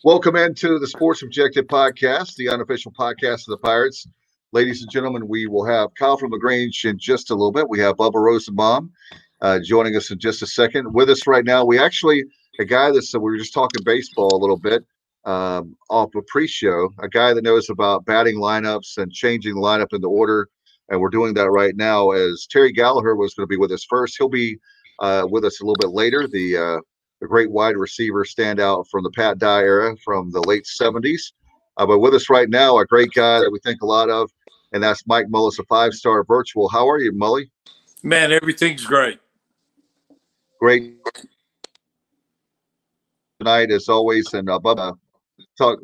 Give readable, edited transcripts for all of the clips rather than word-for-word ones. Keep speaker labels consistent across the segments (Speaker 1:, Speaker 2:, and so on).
Speaker 1: Welcome into the Sports Objective Podcast, the unofficial podcast of the Pirates. Ladies and gentlemen, we will have Kyle from LaGrange in just a little bit. We have Bubba Rosenbaum joining us in just a second. With us right now, a guy we were just talking baseball a little bit off a pre-show, a guy that knows about batting lineups and changing the lineup in the order. And we're doing that right now as Terry Gallaher was going to be with us first. He'll be with us a little bit later. The great wide receiver standout from the Pat Dye era from the late 70s. But with us right now, a great guy that we think a lot of, and that's Mike Mullis, a five-star virtual. How are you, Mully?
Speaker 2: Man, everything's great.
Speaker 1: Great tonight, as always, and Bubba talk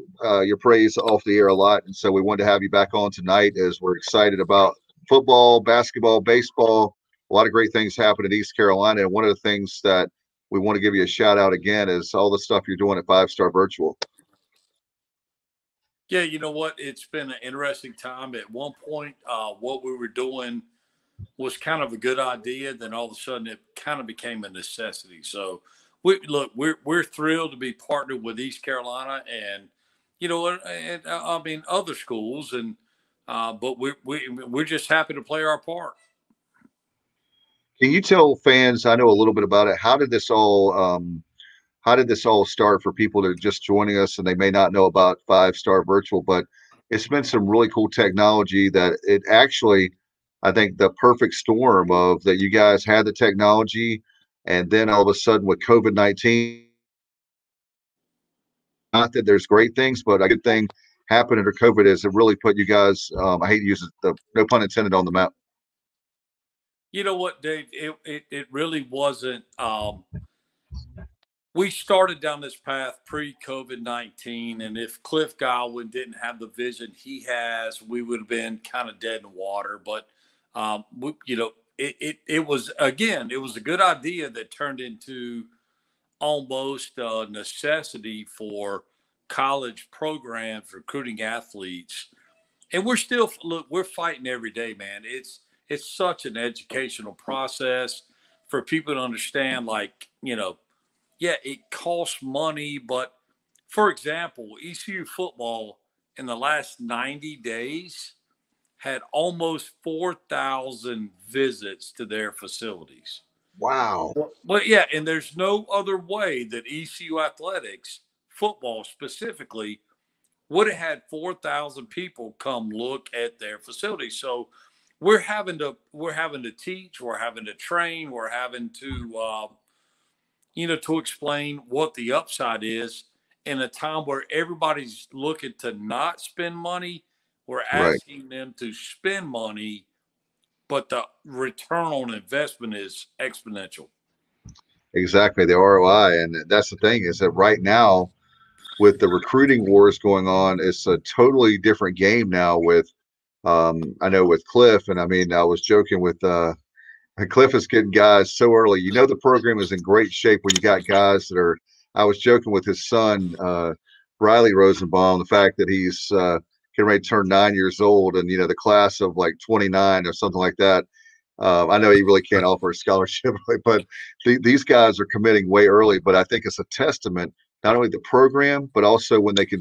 Speaker 1: your praise off the air a lot, and so we wanted to have you back on tonight as we're excited about football, basketball, baseball. A lot of great things happen in East Carolina, and one of the things that we want to give you a shout out again is all the stuff you're doing at Five Star Virtual.
Speaker 2: Yeah, you know what? It's been an interesting time. At one point, what we were doing was kind of a good idea. Then all of a sudden, it kind of became a necessity. So, we're thrilled to be partnered with East Carolina, and I mean other schools, but we're just happy to play our part.
Speaker 1: Can you tell fans? I know a little bit about it. How did this all start for people that are just joining us and they may not know about Five Star Virtual? But it's been some really cool technology that it actually, I think, the perfect storm of that you guys had the technology, and then all of a sudden with COVID-19, not that there's great things, but a good thing happened under COVID is it really put you guys. I hate to use the no pun intended on the map.
Speaker 2: You know what, Dave? It really wasn't. We started down this path pre-COVID-19, and if Cliff Godwin didn't have the vision he has, we would have been kind of dead in the water. But it was a good idea that turned into almost a necessity for college programs recruiting athletes. And we're fighting every day, man. It's such an educational process for people to understand, yeah, it costs money, but for example, ECU football in the last 90 days had almost 4,000 visits to their facilities.
Speaker 1: Wow.
Speaker 2: Well, yeah, and there's no other way that ECU athletics, football specifically, would have had 4,000 people come look at their facility. So we're having to teach, we're having to train, we're having to to explain what the upside is in a time where everybody's looking to not spend money. We're asking them to spend money, but the return on investment is exponential.
Speaker 1: Exactly, the ROI. And that's the thing is that right now, with the recruiting wars going on, it's a totally different game now with I know with Cliff, and I mean I was joking with Cliff is getting guys so early. You know the program is in great shape when you got guys that are. I was joking with his son, Riley Rosenbaum, the fact that he's getting ready to turn 9 years old, and the class of like 29 or something like that. I know he really can't offer a scholarship, but these guys are committing way early. But I think it's a testament not only the program, but also when they can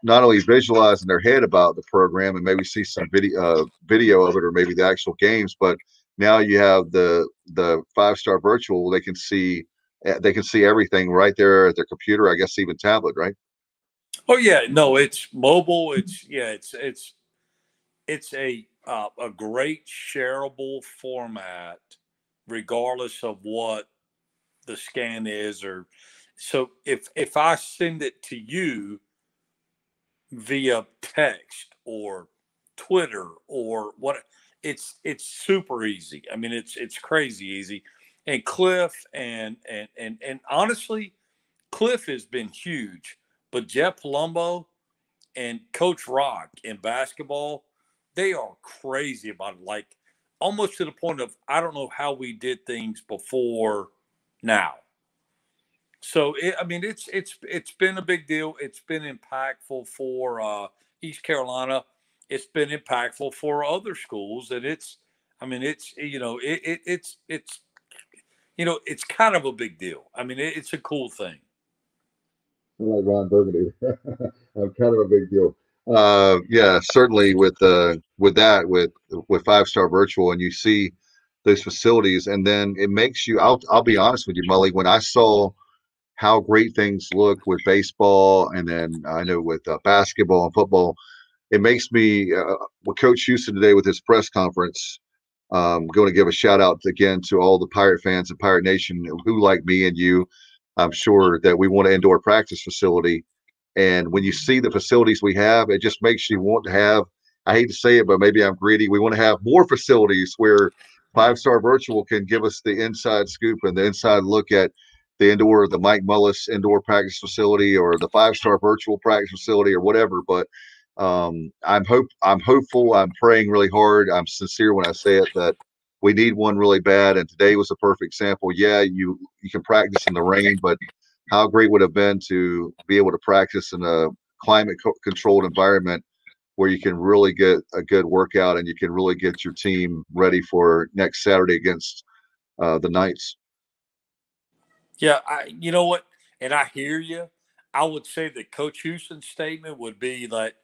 Speaker 1: not only visualize in their head about the program and maybe see some video of it or maybe the actual games, but now you have the Five Star Virtual. They can see everything right there at their computer. I guess even tablet, right?
Speaker 2: Oh yeah, no, it's mobile. It's a great shareable format, regardless of what the scan is. Or so if I send it to you via text or Twitter or what, it's super easy. I mean, it's crazy easy. And Cliff and honestly, Cliff has been huge, but Jeff Palumbo and Coach Rock in basketball, they are crazy about it. Like almost to the point of I don't know how we did things before now. So it's been a big deal. It's been impactful for East Carolina. It's been impactful for other schools, and it's kind of a big deal. I mean, it's a cool thing.
Speaker 1: like Ron Burgundy. I'm kind of a big deal. Yeah, certainly with that with Five Star Virtual, and you see those facilities, and then it makes you. I'll be honest with you, Mully. When I saw how great things look with baseball, and then I know with basketball and football, it makes me. With Coach Houston today with his press conference, going to give a shout out again to all the Pirate fans and Pirate Nation who, like me and you, I'm sure that we want an indoor practice facility. And when you see the facilities we have, it just makes you want to have. I hate to say it, but maybe I'm greedy. We want to have more facilities where Five Star Virtual can give us the inside scoop and the inside look at the Mike Mullis indoor practice facility or the Five Star Virtual practice facility or whatever. But I'm hopeful. I'm praying really hard. I'm sincere when I say it that we need one really bad. And today was a perfect example. Yeah, you can practice in the rain, but how great would it have been to be able to practice in a climate controlled environment where you can really get a good workout and you can really get your team ready for next Saturday against the Knights.
Speaker 2: Yeah, you know what? And I hear you. I would say that Coach Houston's statement would be that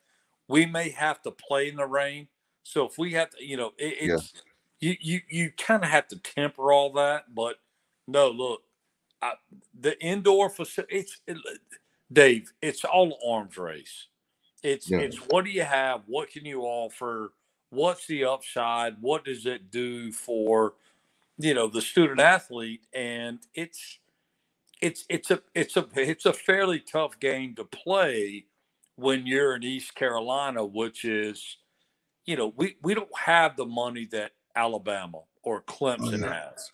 Speaker 2: we may have to play in the rain. So if we have to,
Speaker 1: Yeah,
Speaker 2: it's you kind of have to temper all that. But no, look, the indoor facility. Dave. It's all arms race.
Speaker 1: yeah,
Speaker 2: It's what do you have? What can you offer? What's the upside? What does it do for the student athlete? And it's a fairly tough game to play when you're in East Carolina, which is we don't have the money that Alabama or
Speaker 1: oh
Speaker 2: Clemson
Speaker 1: yeah,
Speaker 2: has.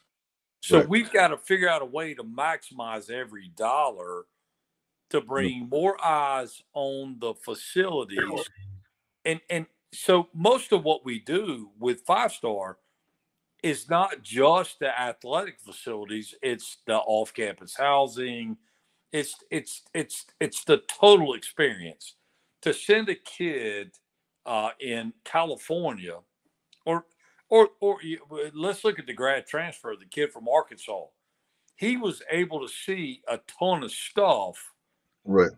Speaker 2: So
Speaker 1: right.
Speaker 2: we've got to figure out a way to maximize every dollar to
Speaker 1: No,
Speaker 2: bring more eyes on the facilities. And so most of what we do with Five Star is not just the athletic facilities, it's the off-campus housing. It's the total experience. To send a kid in California, or let's look at the grad transfer, the kid from Arkansas. He was able to see a ton of stuff
Speaker 1: right.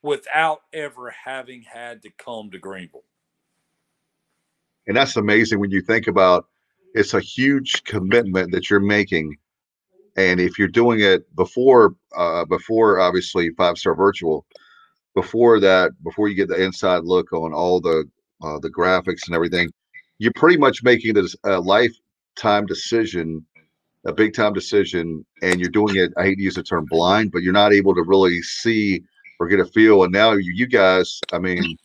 Speaker 2: without ever having had to come to Greenville.
Speaker 1: And that's amazing when you think about it's a huge commitment that you're making. And if you're doing it before obviously Five Star Virtual, before that, before you get the inside look on all the graphics and everything, you're pretty much making this a lifetime decision, a big time decision, and you're doing it. I hate to use the term blind, but you're not able to really see or get a feel. And now you guys, I mean,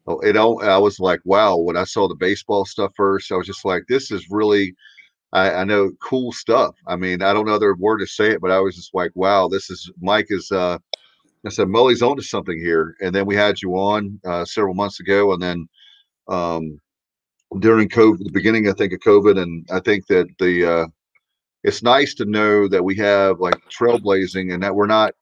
Speaker 1: I was like, wow, when I saw the baseball stuff first, I was just like, this is really, I know cool stuff. I mean, I don't know other word to say it, but I was just like, wow, this is Mike is I said, Mully's onto something here. And then we had you on several months ago. And then um, during COVID, the beginning, I think, of COVID. And I think that it's nice to know that we have like trailblazing and that we're not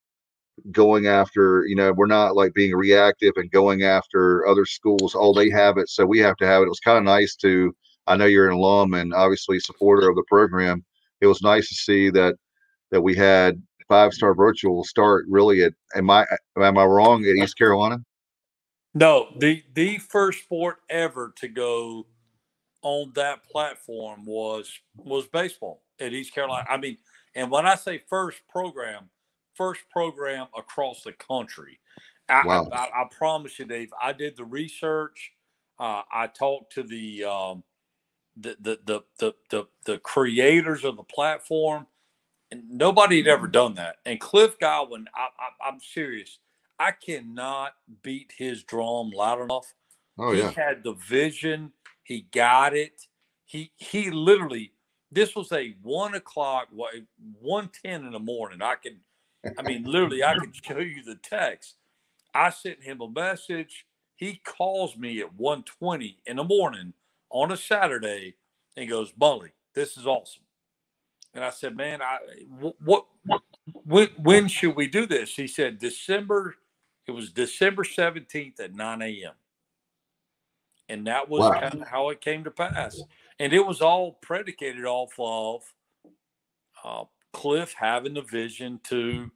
Speaker 1: going after, we're not like being reactive and going after other schools. Oh, they have it, so we have to have it. It was kind of nice I know you're an alum and obviously supporter of the program. It was nice to see that we had Five Star Virtual start really at, am I wrong, at East Carolina?
Speaker 2: No, the first sport ever to go on that platform was baseball at East Carolina. I mean, and when I say first program across the country.
Speaker 1: Wow.
Speaker 2: I promise you, Dave. I did the research. I talked to the creators of the platform, and nobody had ever done that. And Cliff Godwin, I'm serious. I cannot beat his drum loud enough.
Speaker 1: Oh
Speaker 2: He
Speaker 1: yeah.
Speaker 2: had the vision. He got it. He literally. This was a 1 o'clock, 1:10 in the morning. I mean, literally, I could show you the text. I sent him a message. He calls me at 1:20 in the morning on a Saturday and goes, Mully, this is awesome. And I said, man, when should we do this? He said, it was December 17th at 9 a.m. And that was
Speaker 1: Wow.
Speaker 2: kind of how it came to pass. And it was all predicated off of Cliff having the vision to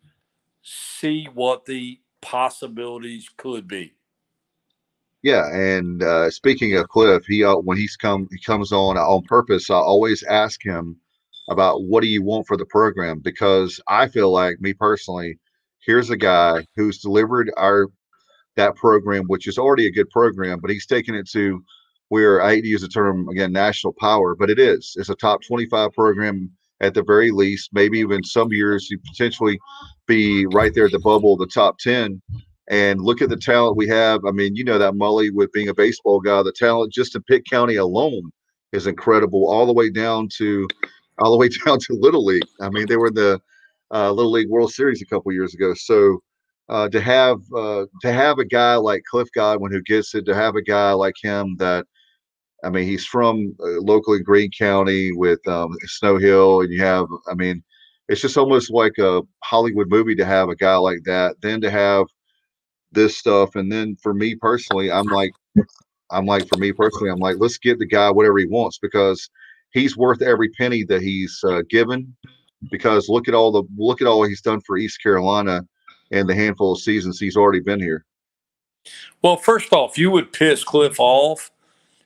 Speaker 2: see what the possibilities could be.
Speaker 1: Yeah, and speaking of Cliff, when he comes on purpose. I always ask him about what do you want for the program, because I feel like, me personally, here's a guy who's delivered that program, which is already a good program, but he's taken it to where, I hate to use the term again, national power, but it's a top 25 program at the very least. Maybe even some years you potentially be right there at the bubble of the top 10. And look at the talent we have. I mean, you know that Mully, with being a baseball guy, the talent just in Pitt County alone is incredible, all the way down to Little League. I mean, they were in the Little League World Series a couple years ago. So to have a guy like Cliff Godwin who gets it, to have a guy like him that, I mean, he's from locally in Greene County with Snow Hill, and I mean, it's just almost like a Hollywood movie to have a guy like that. Then to have this stuff, and then for me personally, for me personally, I'm like, let's get the guy whatever he wants, because he's worth every penny that he's given. Because look at all he's done for East Carolina in the handful of seasons he's already been here.
Speaker 2: Well, first off, you would piss Cliff off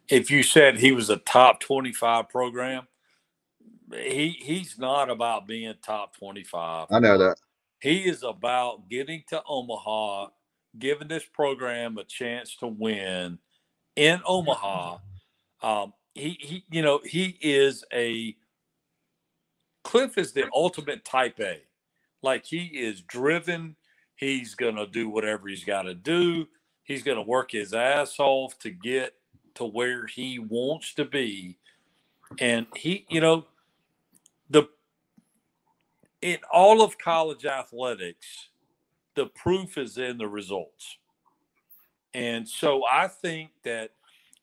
Speaker 2: if you said he was a top 25 program. He's not about being top 25.
Speaker 1: I know that.
Speaker 2: He is about getting to Omaha, giving this program a chance to win in Omaha. Cliff is the ultimate type A. Like, he is driven. He's going to do whatever he's got to do. He's going to work his ass off to get to where he wants to be. And in all of college athletics, the proof is in the results. And so I think that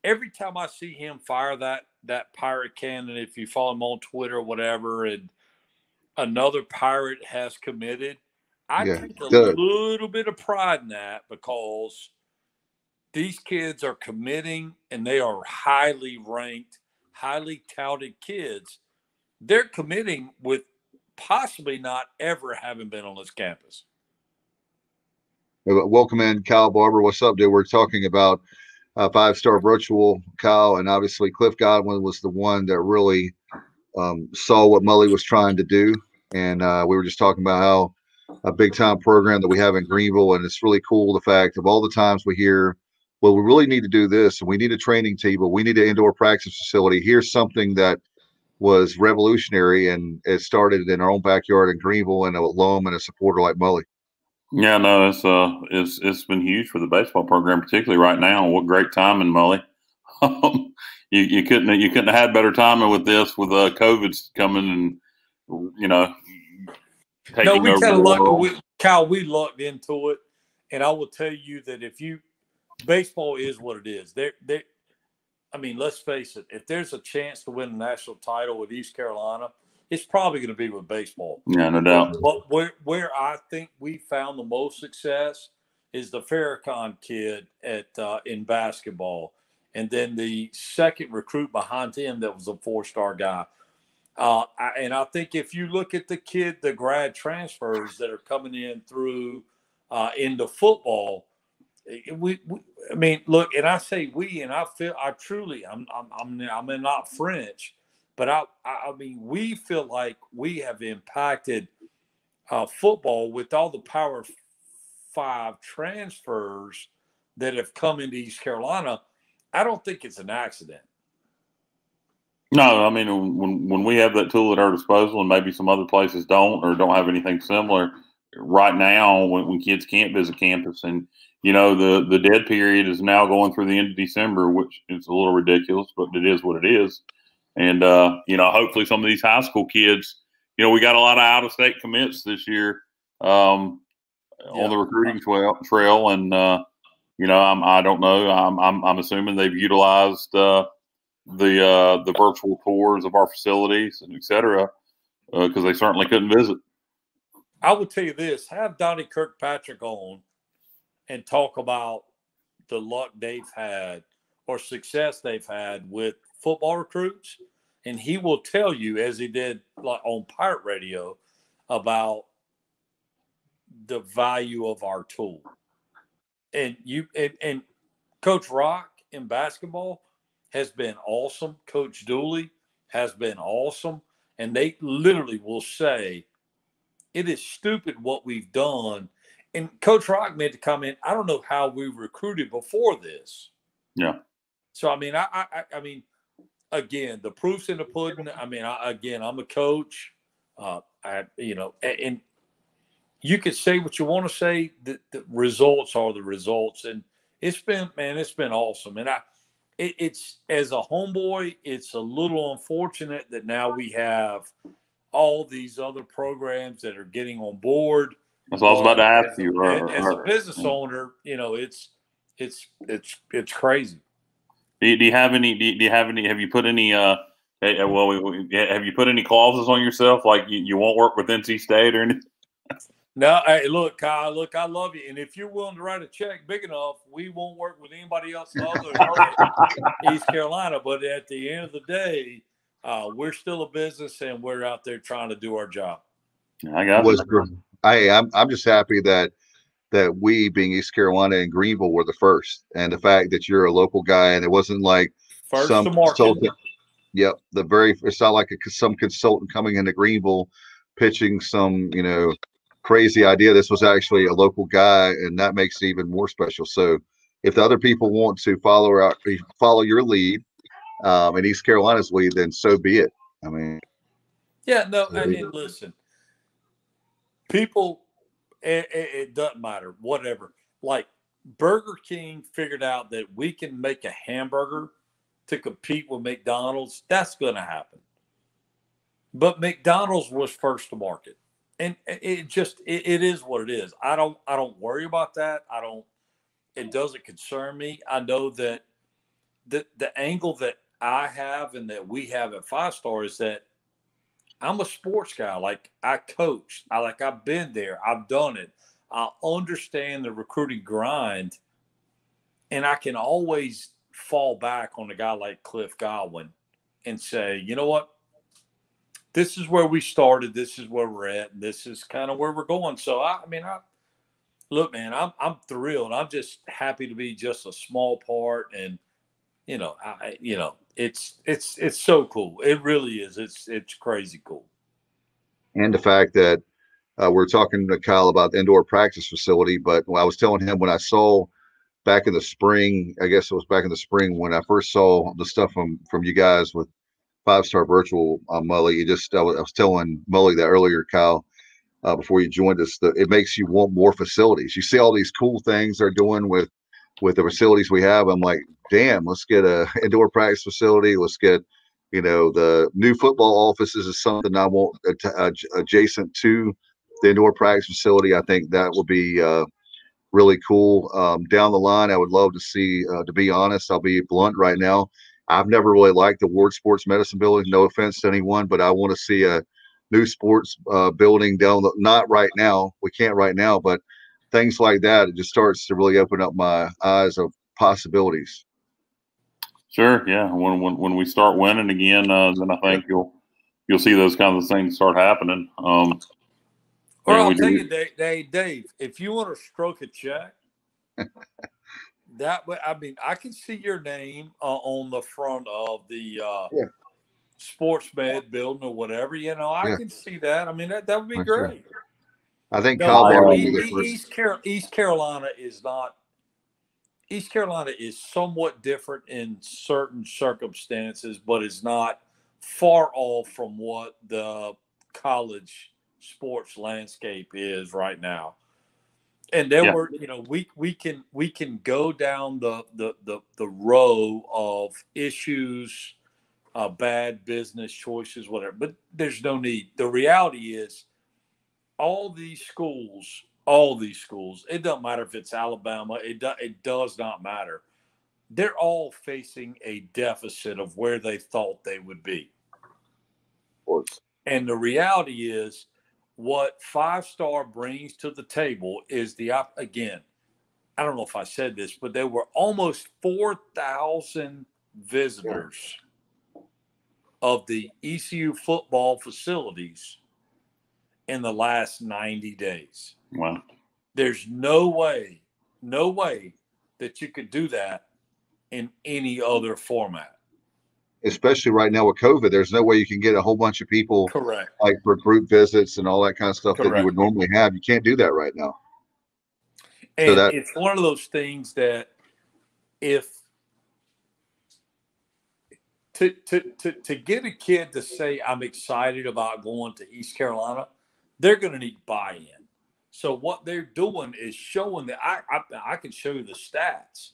Speaker 2: every time I see him fire that pirate cannon, if you follow him on Twitter or whatever, and another pirate has committed, I take a little bit of pride in that, because these kids are committing, and they are highly ranked, highly touted kids. They're committing with possibly not ever having been on this campus.
Speaker 1: Welcome in, Kyle Barber. What's up, dude? We're talking about 5-star virtual, Kyle, and obviously Cliff Godwin was the one that really saw what Mully was trying to do. And we were just talking about how a big time program that we have in Greenville. And it's really cool, the fact of all the times we hear, well, we really need to do this, and we need a training table, we need an indoor practice facility. Here's something that was revolutionary, and it started in our own backyard in Greenville, and a alum and a supporter like Mully.
Speaker 3: Yeah, no, it's been huge for the baseball program, particularly right now. What great timing, Mully. You couldn't have had better timing with this, with COVID's coming, and taking over the world.
Speaker 2: Kyle, we lucked into it, and I will tell you that baseball is what it is. I mean, let's face it. If there's a chance to win a national title with East Carolina, it's probably going to be with baseball.
Speaker 3: Yeah, no doubt.
Speaker 2: But where I think we found the most success is the Farrakhan kid in basketball, and then the second recruit behind him that was a 4-star guy. And I think if you look at the grad transfers that are coming in through into football, I mean, look, and I say we, and I feel I'm not French, but I mean, we feel like we have impacted football with all the Power 5 transfers that have come into East Carolina. I don't think it's an accident.
Speaker 3: No, I mean, when we have that tool at our disposal, and maybe some other places don't, or don't have anything similar right now, when kids can't visit campus, and the dead period is now going through the end of December, which is a little ridiculous, but it is what it is. And hopefully some of these high school kids, we got a lot of out-of-state commits this year on the recruiting trail, and I don't know. I'm assuming they've utilized the virtual tours of our facilities and et cetera, because they certainly couldn't visit.
Speaker 2: I will tell you this: have Donnie Kirkpatrick on and talk about the luck they've had or success they've had with football recruits, and he will tell you, as he did like on Pirate Radio, about the value of our tool. and Coach Rock in basketball has been awesome. Coach Dooley has been awesome. And they literally will say, it is stupid what we've done. And Coach Rock made the comment, I don't know how we recruited before this.
Speaker 3: Yeah.
Speaker 2: So, I mean, I mean, again, the proof's in the pudding. I mean, I'm a coach. And you could say what you want to say. The results are the results. And it's been awesome. And it's as a homeboy, it's a little unfortunate that now we have all these other programs that are getting on board.
Speaker 3: That's what I was about to ask you.
Speaker 2: As a business owner, it's crazy.
Speaker 3: Do you have any? Do you have any? Have you put any? Have you put any clauses on yourself, like you won't work with NC State or anything?
Speaker 2: No, hey, look, Kyle. Look, I love you, and if you're willing to write a check big enough, we won't work with anybody else other than East Carolina. But at the end of the day, we're still a business, and we're out there trying to do our job.
Speaker 3: I got it.
Speaker 1: I'm just happy that we, being East Carolina and Greenville, were the first, and the fact that you're a local guy, and it wasn't like
Speaker 2: first
Speaker 1: some
Speaker 2: to market.
Speaker 1: Consultant. Yep, it's not like some consultant coming into Greenville pitching some crazy idea. This was actually a local guy, and that makes it even more special. So, if the other people want to follow your lead, and East Carolina's lead, then so be it. I mean,
Speaker 2: yeah, no, and listen, people. It doesn't matter, whatever. Like Burger King figured out that we can make a hamburger to compete with McDonald's. That's going to happen. But McDonald's was first to market, and it is what it is. I don't worry about that. It doesn't concern me. I know that the angle that I have and that we have at 5 Star is that I'm a sports guy. Like I coach. I've been there. I've done it. I understand the recruiting grind, and I can always fall back on a guy like Cliff Godwin and say, you know what? This is where we started. This is where we're at. And this is kind of where we're going. So look, man, I'm thrilled. I'm just happy to be just a small part, and it's so cool. It really is. It's crazy cool.
Speaker 1: And the fact that we're talking to Kyle about the indoor practice facility, but I was telling him when I saw back in the spring, I guess it was back in the spring when I first saw the stuff from you guys with 5 Star Virtual, Mully. I was telling Mully that earlier, Kyle, before you joined us, that it makes you want more facilities. You see all these cool things they're doing with the facilities we have. I'm like, damn, let's get a indoor practice facility. Let's get, the new football offices is something I want adjacent to the indoor practice facility. I think that will be really cool. Down the line, I would love to see, to be honest, I'll be blunt right now. I've never really liked the Ward Sports Medicine building. No offense to anyone, but I want to see a new sports building not right now. We can't right now, but things like that, it just starts to really open up my eyes of possibilities.
Speaker 3: Sure, yeah. When we start winning again, then I think you'll see those kinds of things start happening.
Speaker 2: Well, I'll tell you, Dave, if you want to stroke a check, that way, I mean, I can see your name on the front of the sports med building or whatever. I can see that. I mean, that would be great.
Speaker 1: I think Kyle
Speaker 2: East Carolina is not. East Carolina is somewhat different in certain circumstances, but it's not far off from what the college sports landscape is right now. And there were, we can go down the row of issues, bad business choices, whatever, but there's no need. The reality is all these schools, it doesn't matter if it's Alabama, it does not matter. They're all facing a deficit of where they thought they would be.
Speaker 1: Of course.
Speaker 2: And the reality is what 5 Star brings to the table is again, I don't know if I said this, but there were almost 4,000 visitors of the ECU football facilities in the last 90 days.
Speaker 3: Wow.
Speaker 2: There's no way no way that you could do that in any other format.
Speaker 1: Especially right now with COVID, there's no way you can get a whole bunch of people
Speaker 2: Correct.
Speaker 1: like for group visits and all that kind of stuff that you
Speaker 2: Correct.
Speaker 1: would normally have. You can't do that right now.
Speaker 2: And
Speaker 1: So that
Speaker 2: it's one of those things that if to get a kid to say I'm excited about going to East Carolina, they're going to need buy-in. So what they're doing is showing that I can show you the stats.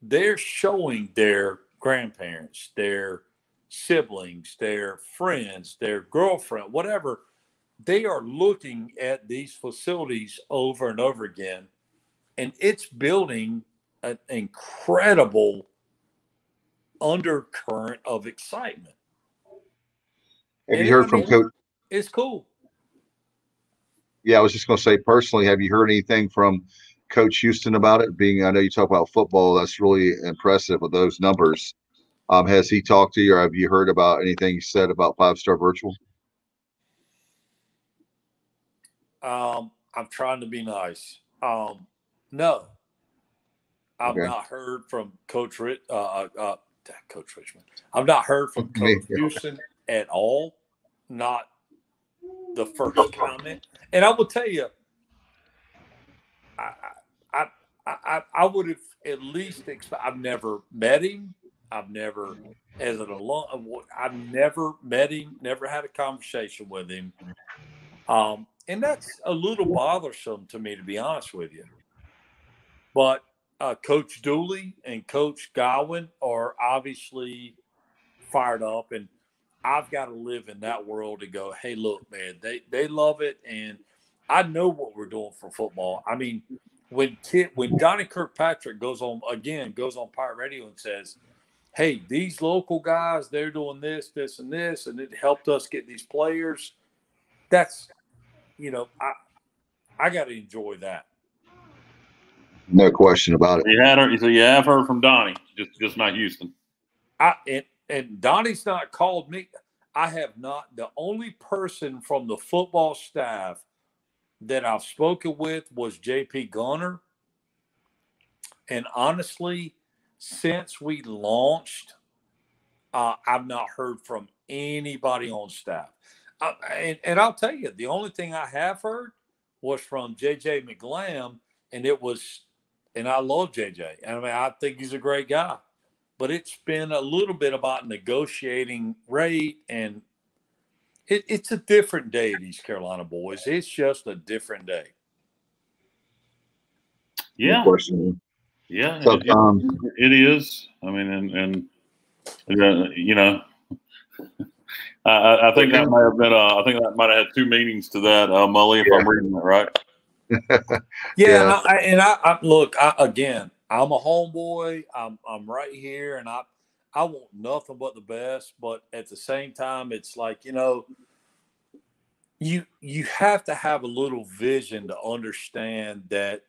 Speaker 2: They're showing their grandparents, their siblings, their friends, their girlfriend, whatever. They are looking at these facilities over and over again, and it's building an incredible undercurrent of excitement.
Speaker 1: have you heard from Coach?
Speaker 2: It's cool.
Speaker 1: Yeah, I was just going to say personally, have you heard anything from Coach Houston about it? Being, I know you talk about football, that's really impressive with those numbers. Has he talked to you, or have you heard about anything he said about 5-star virtual?
Speaker 2: I'm trying to be nice. No, I've not heard from Coach Coach Richmond. I've not heard from Coach Houston at all. Not the first comment. And I will tell you, I would have at least I've never met him. I've never, as an alum, I've never met him. Never had a conversation with him. And that's a little bothersome to me, to be honest with you. But Coach Dooley and Coach Godwin are obviously fired up, and I've got to live in that world and go, hey, look, man, they love it, and I know what we're doing for football. I mean, when Donnie Kirkpatrick goes on Pirate Radio and says, hey, these local guys, they're doing this, this, and this, and it helped us get these players. That's, I got to enjoy that.
Speaker 1: No question about it.
Speaker 3: So you have heard from Donnie, just not Houston.
Speaker 2: And Donnie's not called me. I have not. The only person from the football staff that I've spoken with was J.P. Gunner. And honestly, since we launched, I've not heard from anybody on staff. And I'll tell you, the only thing I have heard was from J.J. McGlam, and I love J.J. I mean, I think he's a great guy. But it's been a little bit about negotiating rate, and it's a different day at East Carolina, boys. It's just a different day.
Speaker 3: Yeah.
Speaker 1: No question.
Speaker 3: Yeah,
Speaker 1: So,
Speaker 3: it is. I mean, I think that might have been. I think that might have had two meanings to that, Mully, if I'm reading that right.
Speaker 2: Yeah. Look, again, I'm a homeboy. I'm right here, and I want nothing but the best. But at the same time, it's like, you have to have a little vision to understand that,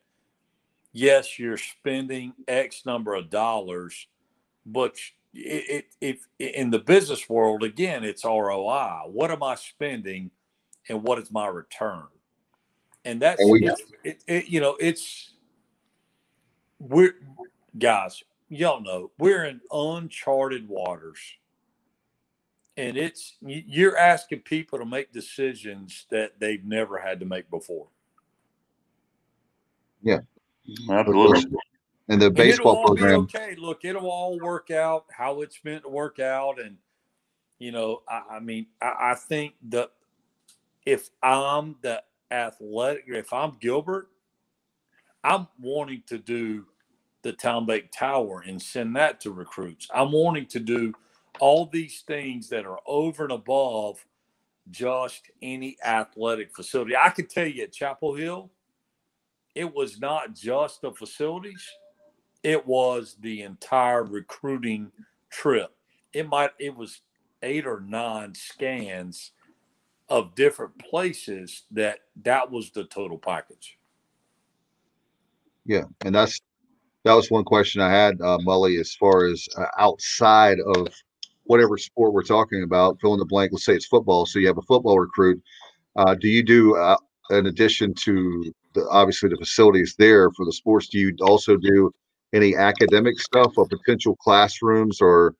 Speaker 2: yes, you're spending X number of dollars, but if in the business world, again, it's ROI. What am I spending, and what is my return? And that's we're guys, y'all know we're in uncharted waters, and you're asking people to make decisions that they've never had to make before.
Speaker 1: Yeah,
Speaker 3: absolutely.
Speaker 1: And the baseball
Speaker 2: it'll all
Speaker 1: program.
Speaker 2: be okay. Look, it'll all work out how it's meant to work out, and I think that if I'm the athletic, if I'm Gilbert, I'm wanting to do the Town Bake Tower and send that to recruits. I'm wanting to do all these things that are over and above just any athletic facility. I could tell you at Chapel Hill, it was not just the facilities. It was the entire recruiting trip. It was 8 or 9 scans of different places that was the total package.
Speaker 1: Yeah, and that was one question I had, Mully, as far as outside of whatever sport we're talking about, fill in the blank. Let's say it's football. So you have a football recruit. Do you do, in addition to obviously the facilities there for the sports. Do you also do any academic stuff or potential classrooms or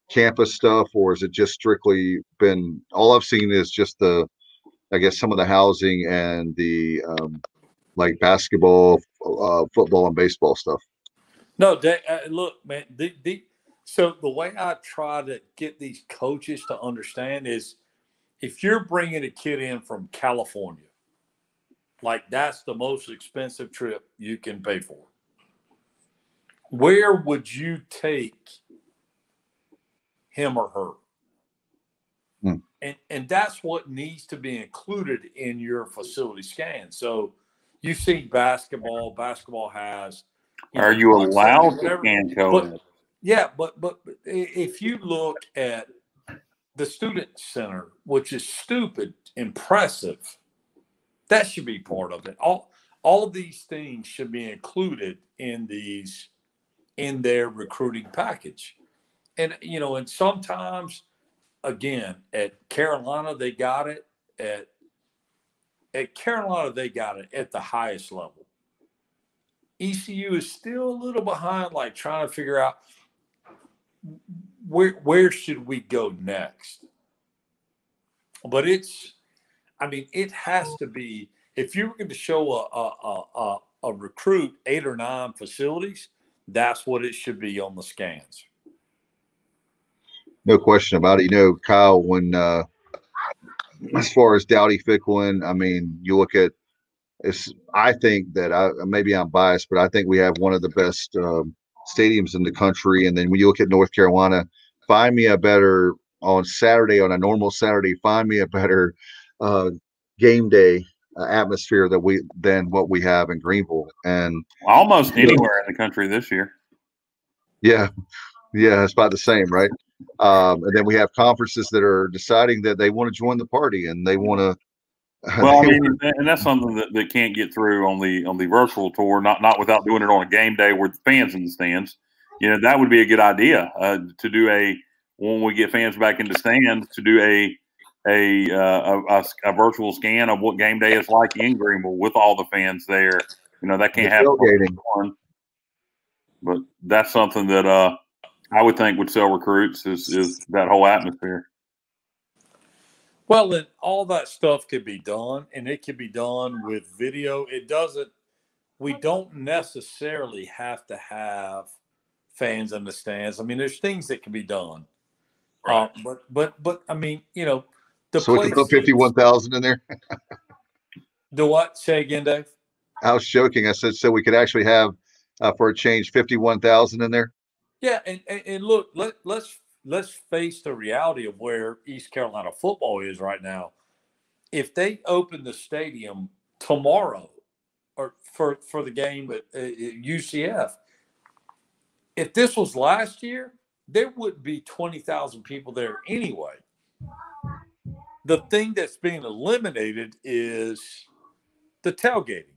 Speaker 1: campus stuff, or is it just strictly been all I've seen is just I guess some of the housing and the like basketball, football, and baseball stuff?
Speaker 2: No, look, man. So the way I try to get these coaches to understand is, if you're bringing a kid in from California, like that's the most expensive trip you can pay for, where would you take him or her? And that's what needs to be included in your facility scan. So you see basketball has.
Speaker 3: Are you allowed to scan COVID?
Speaker 2: Yeah, but if you look at the student center, which is stupid, impressive, that should be part of it. All these things should be included in their recruiting package. And and sometimes, again, at Carolina they got it at Carolina they got it at the highest level. ECU is still a little behind, like trying to figure out where should we go next. But it has to be, if you were going to show a recruit 8 or 9 facilities, that's what it should be on the scans.
Speaker 1: No question about it. Kyle, when as far as Dowdy Ficklin, you look at it's. I think that maybe I'm biased, but I think we have one of the best stadiums in the country. And then when you look at North Carolina, find me a better on a normal Saturday. Find me a better game day atmosphere than what we have in Greenville, and
Speaker 3: almost anywhere in the country this year.
Speaker 1: Yeah, it's about the same, right? And then we have conferences that are deciding that they want to join the party and they want to.
Speaker 3: Well, and that's something that can't get through on the virtual tour, not without doing it on a game day with fans in the stands. That would be a good idea to do when we get fans back in the stands, to do a virtual scan of what game day is like in Greenville with all the fans there. That can't happen. But that's something that I would think would sell recruits is that whole atmosphere.
Speaker 2: Well, then all that stuff could be done, and it could be done with video. We don't necessarily have to have fans in the stands. There's things that can be done. Right. But the
Speaker 1: so we can put 51,000 in there.
Speaker 2: Do what? Say again, Dave.
Speaker 1: I was joking. I said so we could actually have for a change 51,000 in there.
Speaker 2: Yeah, and look, let's face the reality of where East Carolina football is right now. If they open the stadium tomorrow, or for the game at UCF, if this was last year, there would be 20,000 people there anyway. The thing that's being eliminated is the tailgating.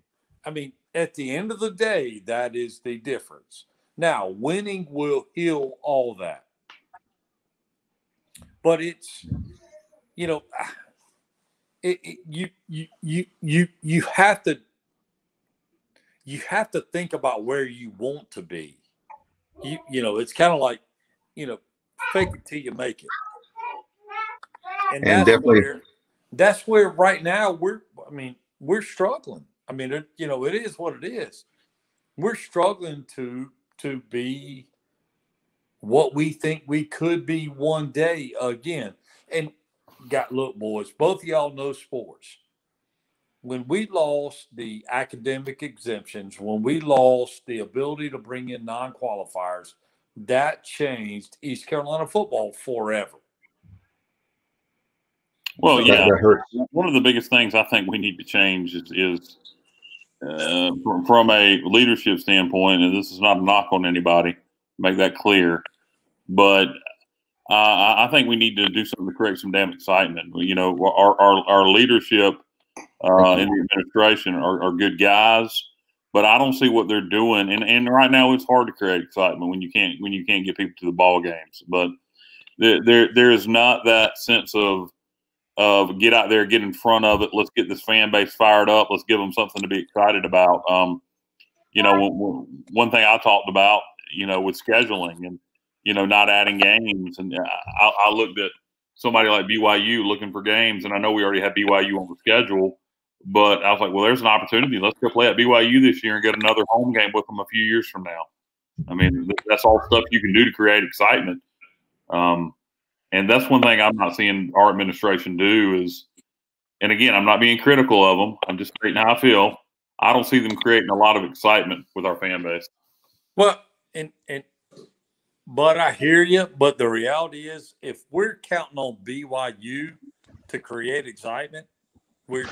Speaker 2: At the end of the day, that is the difference. Now, winning will heal all that. But it's, you have to think about where you want to be. It's kind of like, fake it till you make it. And that's where right now we're struggling. It is what it is. We're struggling to be what we think we could be one day again. And look, boys, both of y'all know sports. When we lost the academic exemptions, when we lost the ability to bring in non-qualifiers, that changed East Carolina football forever.
Speaker 3: Well, yeah, one of the biggest things I think we need to change is from a leadership standpoint, and this is not a knock on anybody, make that clear, but I think we need to do something to create some damn excitement. Our leadership in the administration are good guys, but I don't see what they're doing. And right now it's hard to create excitement when you can't get people to the ball games. But there is not that sense of of get out there, get in front of it. Let's get this fan base fired up. Let's give them something to be excited about. One thing I talked about, with scheduling and, not adding games. And I looked at somebody like BYU looking for games, and I know we already have BYU on the schedule, but I was like, well, there's an opportunity. Let's go play at BYU this year and get another home game with them a few years from now. I mean, that's all stuff you can do to create excitement. And that's one thing I'm not seeing our administration do is, and again, I'm not being critical of them. I'm just stating how I feel. I don't see them creating a lot of excitement with our fan base.
Speaker 2: Well, but I hear you. But the reality is, if we're counting on BYU to create excitement, we're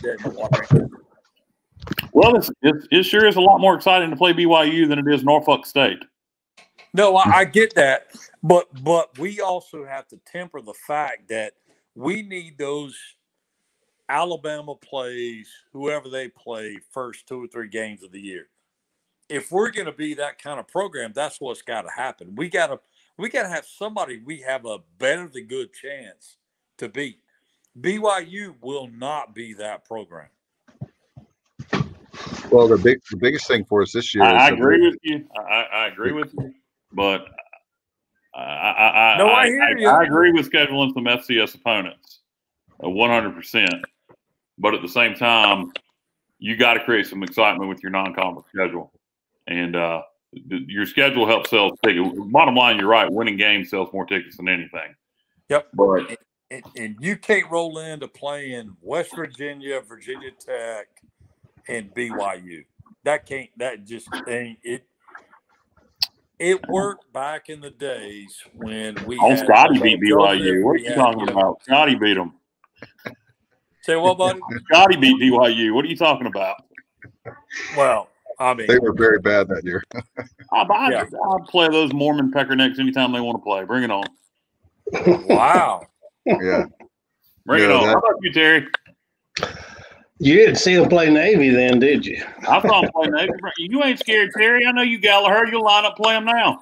Speaker 2: dead in the water.
Speaker 3: Well, it sure is a lot more exciting to play BYU than it is Norfolk State.
Speaker 2: No, I get that, but we also have to temper the fact that we need those Alabama plays, whoever they play, first 2 or 3 games of the year. If we're going to be that kind of program, that's what's got to happen. We got to have somebody we have a better than good chance to beat. BYU will not be that program.
Speaker 1: Well, the biggest thing for us this year is
Speaker 3: I agree with you. I agree with you, but I
Speaker 2: hear you.
Speaker 3: I agree with scheduling some FCS opponents, 100%. But at the same time, you got to create some excitement with your non-conference schedule, and your schedule helps sell tickets. Bottom line, you're right. Winning games sells more tickets than anything.
Speaker 2: Yep.
Speaker 3: But
Speaker 2: and you can't roll into playing West Virginia, Virginia Tech, and BYU. That just ain't it. It worked back in the days when we had
Speaker 3: Scotty beat BYU. What are you talking about? Scotty beat them.
Speaker 2: Say what, buddy?
Speaker 3: Scotty beat BYU. What are you talking about?
Speaker 2: Well, I mean,
Speaker 1: they were very bad that year.
Speaker 3: I'll play those Mormon Peckernecks anytime they want to play. Bring it on.
Speaker 2: Wow.
Speaker 1: Yeah.
Speaker 3: Bring it on. How about you, Terry?
Speaker 4: You didn't see him play Navy then, did you?
Speaker 3: I saw him play Navy. You ain't scared, Terry. I know you, Gallaher. You'll line up, play him now.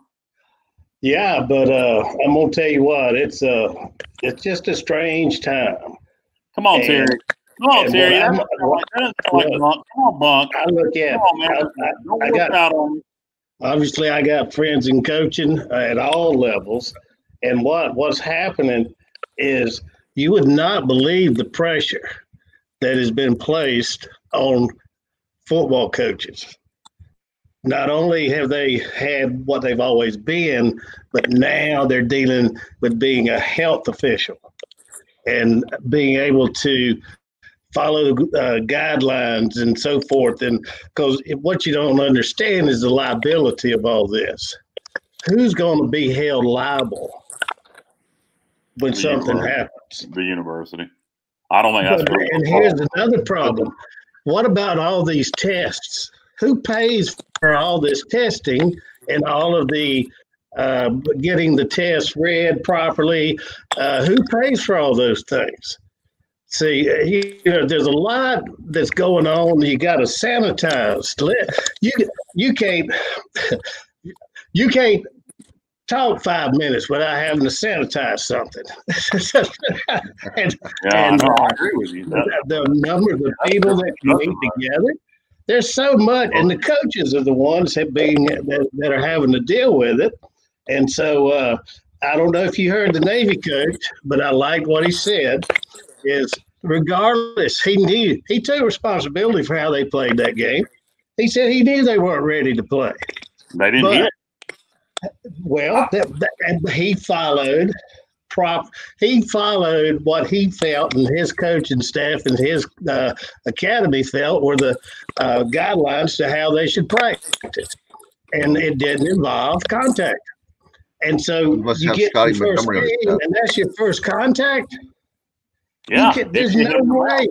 Speaker 4: Yeah, but I'm gonna tell you what. It's just a strange time.
Speaker 3: Come on, Terry. Come on, Terry. That doesn't sound like Bunk. Come on, Bunk.
Speaker 4: I look at.
Speaker 3: Come on, man. Don't work out on me.
Speaker 4: Obviously, I got friends in coaching at all levels, and what's happening is you would not believe the pressure that has been placed on football coaches. Not only have they had what they've always been, but now they're dealing with being a health official and being able to follow guidelines and so forth. And because what you don't understand is the liability of all this. Who's going to be held liable when something happens?
Speaker 3: The university. I don't think that's
Speaker 4: true. And here's another problem. What about all these tests? Who pays for all this testing and all of the getting the tests read properly? Who pays for all those things? See, there's a lot that's going on. You got to sanitize. You can't talk 5 minutes without having to sanitize something.
Speaker 3: I agree with you.
Speaker 4: The number of people that can meet together, there's so much, and the coaches are the ones that are having to deal with it. And so I don't know if you heard the Navy coach, but I like what he said. Is regardless, he took responsibility for how they played that game. He said he knew they weren't ready to play.
Speaker 3: They didn't hit.
Speaker 4: Well, and he followed what he felt and his coaching staff and his academy felt were the guidelines to how they should practice. And it didn't involve contact. And so you get your first game, and that's your first contact.
Speaker 3: Yeah.
Speaker 4: There's no way.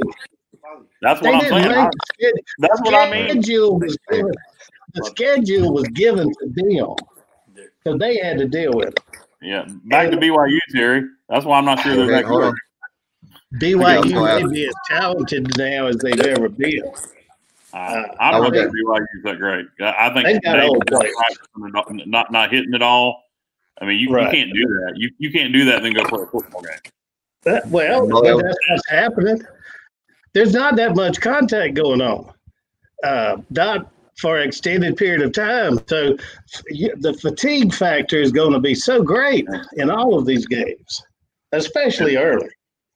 Speaker 3: That's what I'm saying. That's what I mean.
Speaker 4: The schedule was given to them. So they had to deal with it.
Speaker 3: Yeah. Back to BYU, Terry. That's why I'm not sure they're that good.
Speaker 4: BYU may be as talented now as they've ever been.
Speaker 3: I don't think BYU's that great. I think not hitting it all. I mean, you can't do that. You can't do that and then go play a football game.
Speaker 4: Well, but that's what's happening. There's not that much contact going on, not for an extended period of time. So the fatigue factor is going to be so great in all of these games, especially early.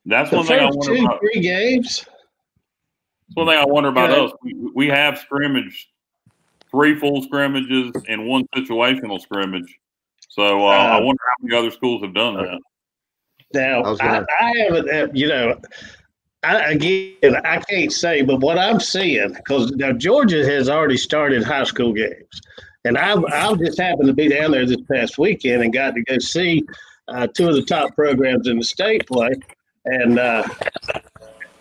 Speaker 3: That's
Speaker 4: The
Speaker 3: one thing I
Speaker 4: first
Speaker 3: wonder about.
Speaker 4: 2-3 games.
Speaker 3: That's one thing I wonder about us. We have scrimmaged 3 full scrimmages and 1 situational scrimmage. So I wonder how many other schools have done that.
Speaker 4: Now, I haven't, I can't say, but what I'm seeing, because now Georgia has already started high school games. And I just happened to be down there this past weekend and got to go see 2 of the top programs in the state play. And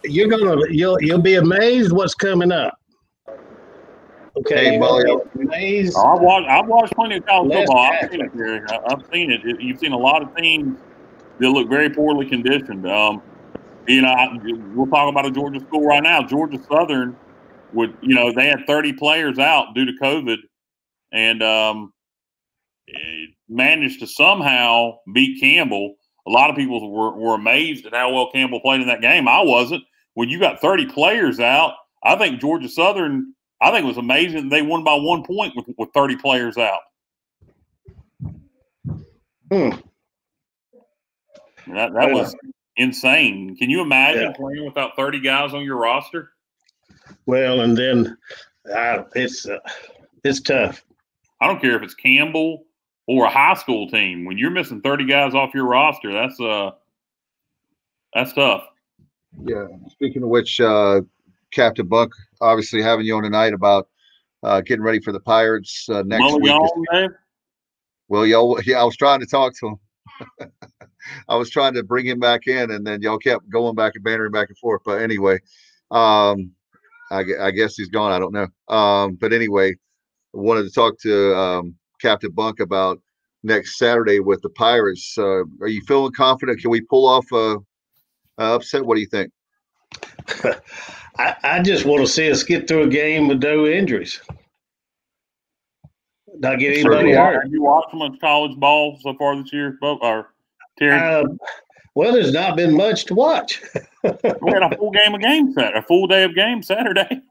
Speaker 4: you'll be amazed what's coming up. Okay,
Speaker 1: hey, Mully,
Speaker 4: amazed.
Speaker 3: I've watched plenty of college football. I've seen it, Terry. I've seen it. You've seen a lot of teams that look very poorly conditioned. We'll talk about a Georgia school right now. Georgia Southern they had 30 players out due to COVID, and managed to somehow beat Campbell. A lot of people were amazed at how well Campbell played in that game. I wasn't. When you got 30 players out, I think Georgia Southern. I think it was amazing they won by 1 point with 30 players out. That was insane. Can you imagine playing without 30 guys on your roster?
Speaker 4: Well, and then it's tough.
Speaker 3: I don't care if it's Campbell or a high school team. When you're missing 30 guys off your roster, that's tough.
Speaker 1: Yeah. Speaking of which, Captain Buck, obviously having you on tonight about getting ready for the Pirates next
Speaker 3: Mully
Speaker 1: week.
Speaker 3: On,
Speaker 1: well, I was trying to talk to him. I was trying to bring him back in, and then y'all kept going back and bantering back and forth. But anyway, I guess he's gone. I don't know. But anyway, I wanted to talk to Captain Bunk about next Saturday with the Pirates. Are you feeling confident? Can we pull off a upset? What do you think?
Speaker 4: I just want to see us get through a game with no injuries. Not get anybody hurt.
Speaker 3: Have you watched much college ball so far this year, or Terry?
Speaker 4: Well, there's not been much to watch.
Speaker 3: We had a full day of games Saturday.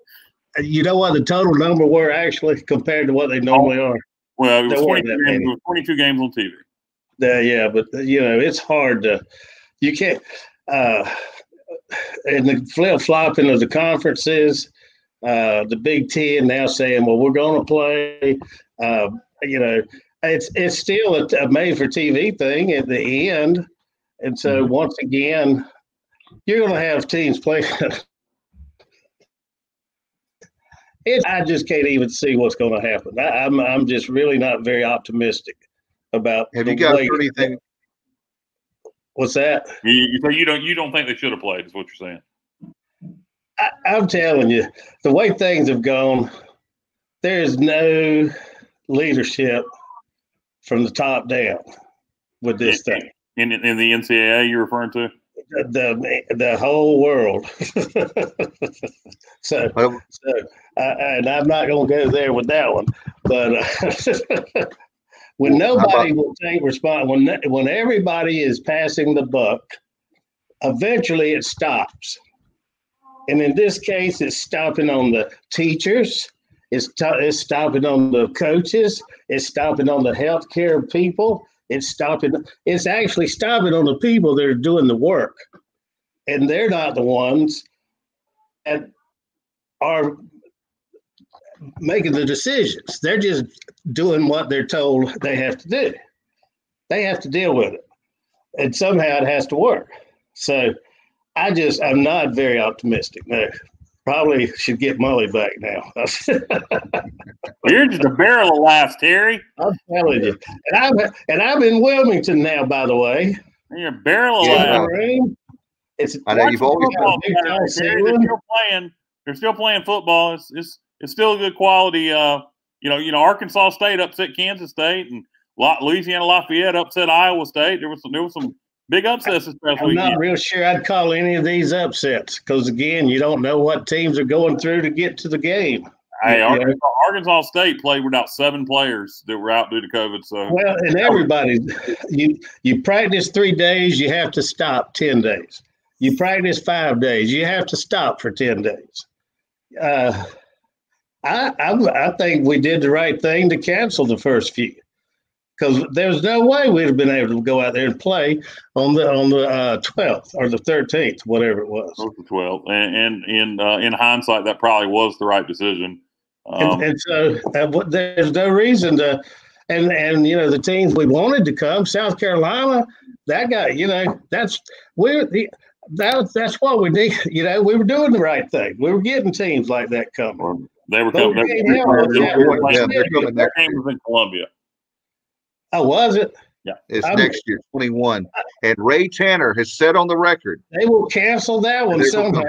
Speaker 4: You know what the total number were actually compared to what they normally are?
Speaker 3: Well, it was 22 games on TV.
Speaker 4: Yeah, but it's hard to. You can't. And the flip-flopping of the conferences, the Big Ten now saying, well, we're going to play. It's still a made-for-TV thing at the end. And so, once again, you're going to have teams playing. I just can't even see what's going to happen. I'm just really not very optimistic about.
Speaker 1: Have you got anything?
Speaker 4: What's that?
Speaker 3: You don't think they should have played? Is what you're saying?
Speaker 4: I'm telling you, the way things have gone, there is no leadership from the top down with this thing.
Speaker 3: In the NCAA, you're referring to?
Speaker 4: The whole world. And I'm not going to go there with that one, but when nobody will take responsibility, when everybody is passing the buck, eventually it stops. And in this case, it's stopping on the teachers, it's stopping on the coaches, it's stopping on the healthcare people, it's actually stopping on the people that are doing the work. And they're not the ones that are making the decisions. They're just doing what they're told they have to do. They have to deal with it. And somehow it has to work. So I'm not very optimistic. No, probably should get Mully back now.
Speaker 3: You're just a barrel of laughs, Terry.
Speaker 4: I'm telling you. And I'm in Wilmington now, by the way.
Speaker 3: You're a barrel of laughs.
Speaker 1: I know you've always
Speaker 3: They're still playing football. It's still a good quality. Arkansas State upset Kansas State, and Louisiana Lafayette upset Iowa State. There was some big upsets this past weekend.
Speaker 4: I'm not real sure I'd call any of these upsets because, again, you don't know what teams are going through to get to the game.
Speaker 3: Hey, Arkansas State played without 7 players that were out due to COVID. So
Speaker 4: well, and everybody, you practice 3 days, you have to stop 10 days. You practice 5 days, you have to stop for 10 days. I think we did the right thing to cancel the first few, because there's no way we'd have been able to go out there and play on the 12th or the 13th, whatever it was.
Speaker 3: The 12th, and in hindsight, that probably was the right decision.
Speaker 4: And so there's no reason to, and the teams we wanted to come, South Carolina, that guy, that's what we need. We were doing the right thing. We were getting teams like that coming.
Speaker 3: They were coming. That game was in Columbia.
Speaker 4: Oh, was it?
Speaker 3: Yeah,
Speaker 1: it's next year, 21. And Ray Tanner has said on the record
Speaker 4: they will cancel that one somehow.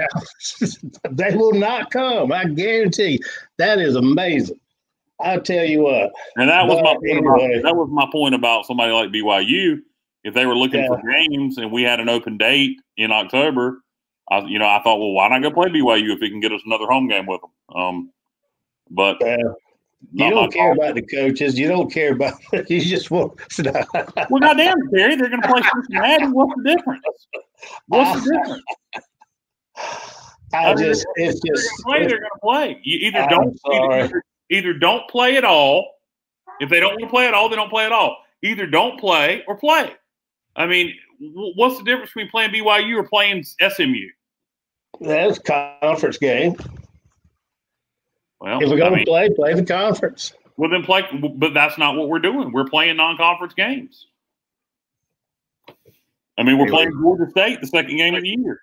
Speaker 4: They will not come. I guarantee. That is amazing. I'll tell you what.
Speaker 3: And that was my point about somebody like BYU. If they were looking for games and we had an open date in October, I thought, well, why not go play BYU if we can get us another home game with them? But
Speaker 4: you don't care about the coaches. You don't care about – you just want –
Speaker 3: well, goddamn, Terry, they're going to play Cincinnati. What's the difference? What's the difference?
Speaker 4: It's just –
Speaker 3: they're going to play. You either don't play at all. If they don't want to play at all, they don't play at all. Either don't play or play. I mean, what's the difference between playing BYU or playing SMU?
Speaker 4: That's a conference game.
Speaker 3: Well,
Speaker 4: if we're going to play the conference.
Speaker 3: Well, then play, but that's not what we're doing. We're playing non-conference games. I mean, we're playing Georgia State the second game of the year.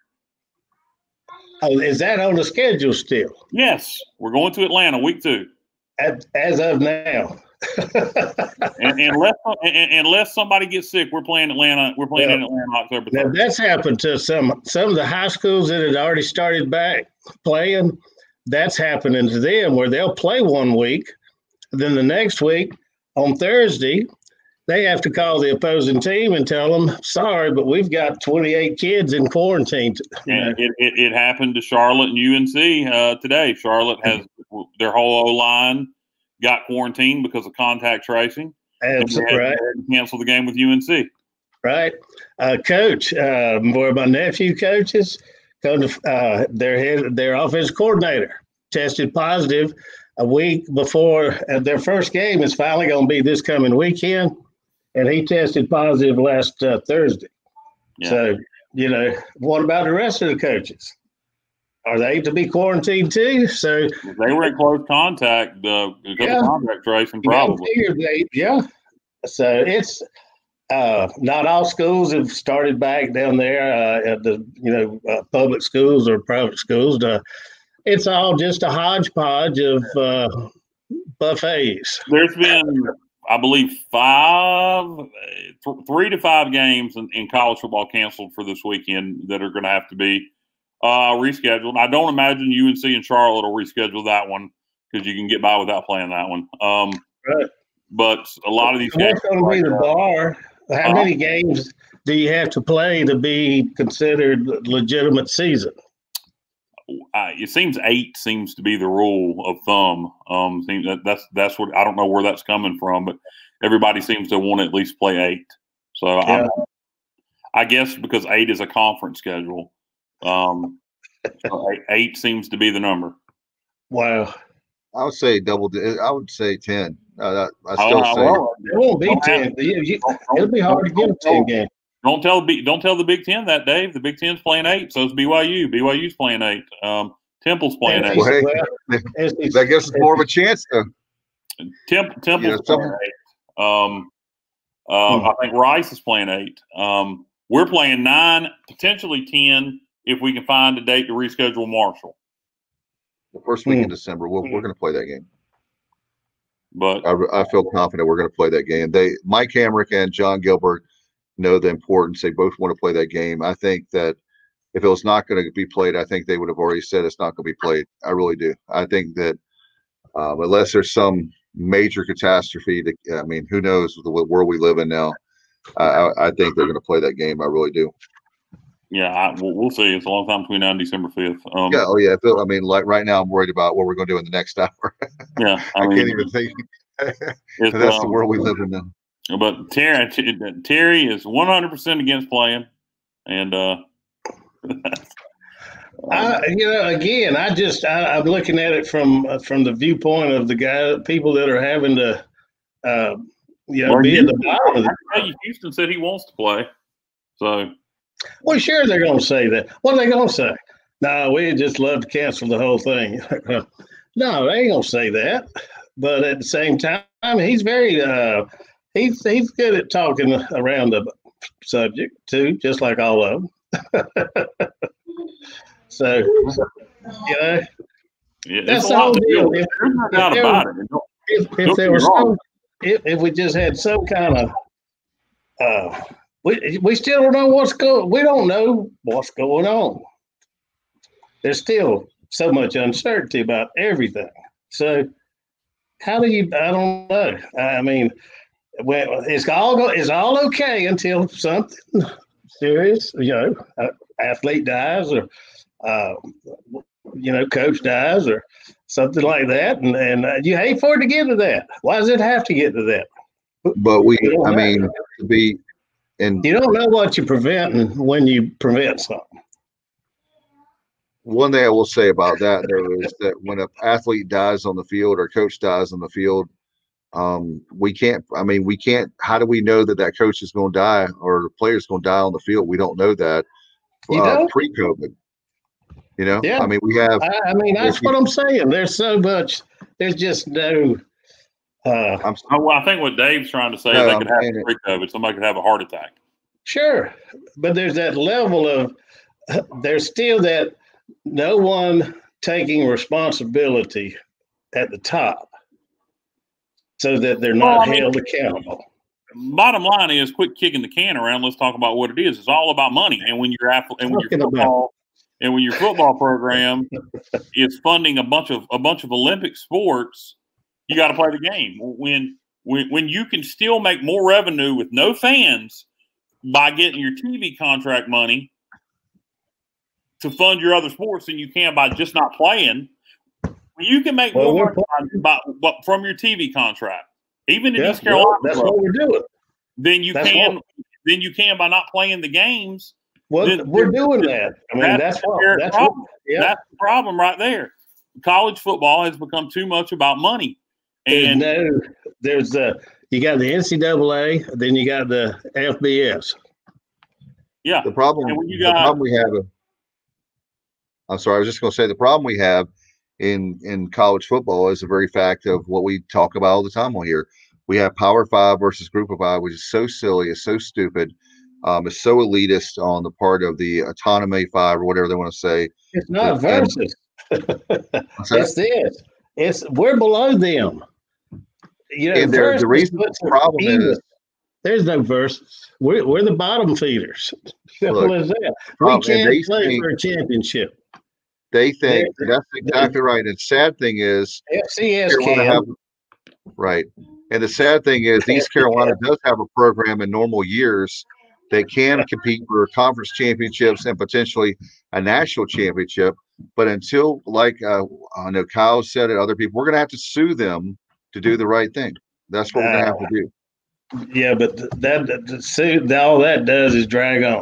Speaker 4: Oh, is that on the schedule still?
Speaker 3: Yes, we're going to Atlanta week 2.
Speaker 4: As of now.
Speaker 3: Unless somebody gets sick, we're playing Atlanta. We're playing in Atlanta October 3rd.
Speaker 4: Now that's happened to some of the high schools that had already started back playing. That's happening to them where they'll play 1 week, then the next week on Thursday, they have to call the opposing team and tell them, sorry, but we've got 28 kids in quarantine.
Speaker 3: And it happened to Charlotte and UNC today. Charlotte has their whole O-line got quarantined because of contact tracing.
Speaker 4: That's right.
Speaker 3: Cancel the game with UNC.
Speaker 4: Right. Coach, where my nephew coaches, their offensive coordinator tested positive a week before their first game is finally going to be this coming weekend, and he tested positive last Thursday. Yeah. So, what about the rest of the coaches? Are they to be quarantined too? So
Speaker 3: they were in close contact because of contact tracing, probably.
Speaker 4: So it's not all schools have started back down there at the public schools or private schools. It's all just a hodgepodge of buffets.
Speaker 3: There's been, I believe, 3 to 5 games in college football canceled for this weekend that are going to have to be rescheduled. I don't imagine UNC and Charlotte will reschedule that one because you can get by without playing that one.
Speaker 4: Right.
Speaker 3: But a lot of these games.
Speaker 4: What's going to be the bar? How many games do you have to play to be considered legitimate season?
Speaker 3: It seems 8 seems to be the rule of thumb. That's what I don't know where that's coming from, but everybody seems to want to at least play 8. So I guess because 8 is a conference schedule. 8 seems to be the number.
Speaker 4: Wow.
Speaker 1: I would say I would say 10. I still say
Speaker 4: it won't be 10. It'll be hard to get a 10 game.
Speaker 3: Don't tell the Big Ten that, Dave. The Big Ten's playing 8, so it's BYU. BYU's playing 8. Temple's playing 8.
Speaker 1: That gives us more of a chance to.
Speaker 3: Temple's playing 8. I think Rice is playing 8. We're playing 9, potentially 10, if we can find a date to reschedule Marshall.
Speaker 1: The first week in December, we're going to play that game.
Speaker 3: But
Speaker 1: I feel confident we're going to play that game. Mike Hamrick and John Gilbert know the importance. They both want to play that game. I think that if it was not going to be played, I think they would have already said it's not going to be played. I really do. I think that unless there's some major catastrophe, who knows the world we live in now. I think they're going to play that game. I really do.
Speaker 3: Yeah, we'll see. It's a long time between now and December 5th.
Speaker 1: Yeah, oh yeah. I mean, like right now, I'm worried about what we're going to do in the next hour.
Speaker 3: Yeah,
Speaker 1: I can't even think. That's the world we live in now.
Speaker 3: But Terry is 100% against playing, and
Speaker 4: again, I'm looking at it from the viewpoint of the people that are having to, be at the bottom of the.
Speaker 3: Houston said he wants to play, so.
Speaker 4: Well, sure, they're going to say that. What are they going to say? No, we'd just love to cancel the whole thing. No, they ain't going to say that. But at the same time, he's very he's good at talking around the subject too, just like all of them. So, that's the whole deal. If we just had some kind of we still don't know we don't know what's going on. There's still so much uncertainty about everything. So how do you? I don't know. I mean, well, it's all okay until something serious, athlete dies or coach dies or something like that, and you hate for it to get to that. Why does it have to get to that?
Speaker 1: But you
Speaker 4: don't know what you're preventing when you prevent something.
Speaker 1: One thing I will say about that, though, is that when an athlete dies on the field or coach dies on the field, we can't. How do we know that coach is going to die or the player is going to die on the field? We don't know that pre-COVID.
Speaker 4: Yeah.
Speaker 1: We have.
Speaker 4: That's what I'm saying. There's so much. There's just no.
Speaker 3: I think what Dave's trying to say is they could have pre-COVID. Somebody could have a heart attack.
Speaker 4: Sure, but there's that level of. There's still that no one taking responsibility at the top, so that they're not held accountable.
Speaker 3: Bottom line is, quit kicking the can around. Let's talk about what it is. It's all about money, and when your football program is funding a bunch of Olympic sports, you got to play the game. When you can still make more revenue with no fans by getting your TV contract money to fund your other sports than you can by just not playing, you can make more money from your TV contract, even in East Carolina.
Speaker 4: That's what we're doing.
Speaker 3: Then you can by not playing the games.
Speaker 4: Well, we're doing that. That's the
Speaker 3: problem right there. College football has become too much about money. And
Speaker 4: you got the NCAA, then you got the FBS.
Speaker 3: Yeah.
Speaker 1: The problem we have. I'm sorry, I was just going to say the problem we have in college football is the very fact of what we talk about all the time on here. We have Power 5 versus Group of 5, which is so silly, it's so stupid. It's so elitist on the part of the autonomy 5 or whatever they want to say.
Speaker 4: It's not versus. It's this. We're below them.
Speaker 1: And the reason the problem is
Speaker 4: there's no versus. We're the bottom feeders. Simple as that. We can't play for a championship.
Speaker 1: They think that's exactly right. And the sad thing is,
Speaker 4: FCS can.
Speaker 1: Right. And the sad thing is, East Carolina does have a program in normal years that can compete for conference championships and potentially a national championship. But until, like I know Kyle said it, other people, we're going to have to sue them to do the right thing. That's what we're going to have to do.
Speaker 4: Yeah, but all that does is drag on.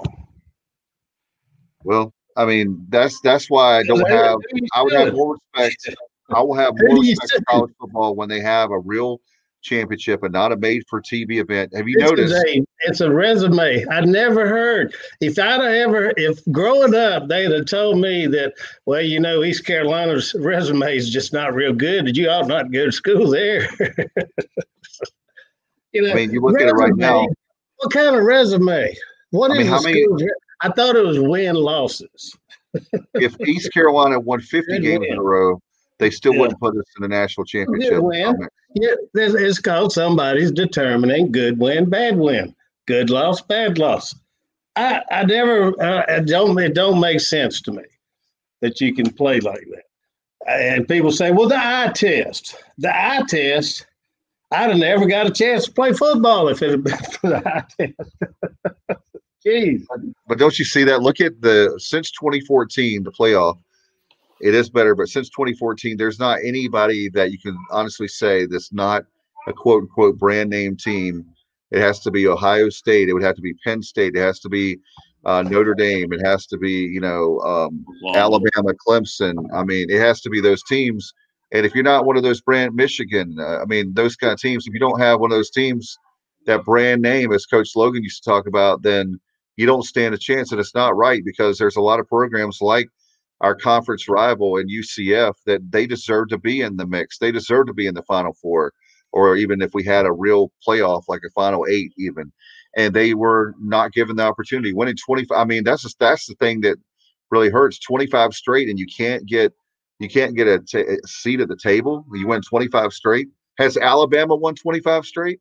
Speaker 1: Well, that's why I don't have. I would have more respect. I will have more respect for college football when they have a real championship and not a made-for-TV event. Have you noticed?
Speaker 4: It's a resume. I never heard. If growing up they'd have told me that, well, East Carolina's resume is just not real good, that you ought not go to school there.
Speaker 1: You look at it right now.
Speaker 4: What kind of resume? What is school? I thought it was win-losses.
Speaker 1: If East Carolina won 50 games in a row, they still wouldn't put us in the national championship.
Speaker 4: Yeah, it's called somebody's determining good win, bad win, good loss, bad loss. It don't make sense to me that you can play like that. And people say, well, the eye test, I'd have never got a chance to play football if it had been for the eye test. Jeez.
Speaker 1: But don't you see that? Look at since 2014, the playoff. It is better, but since 2014, there's not anybody that you can honestly say that's not a quote unquote brand name team. It has to be Ohio State. It would have to be Penn State. It has to be Notre Dame. It has to be, Alabama, Clemson. I mean, it has to be those teams. And if you're not one of those Michigan, those kind of teams, if you don't have one of those teams, that brand name, as Coach Logan used to talk about, then you don't stand a chance. And it's not right, because there's a lot of programs like our conference rival in UCF that they deserve to be in the mix. They deserve to be in the Final Four, or even if we had a real playoff, like a Final Eight even. And they were not given the opportunity. Winning 25, that's the thing that really hurts. 25 straight, and you can't get a seat at the table. You win 25 straight. Has Alabama won 25 straight?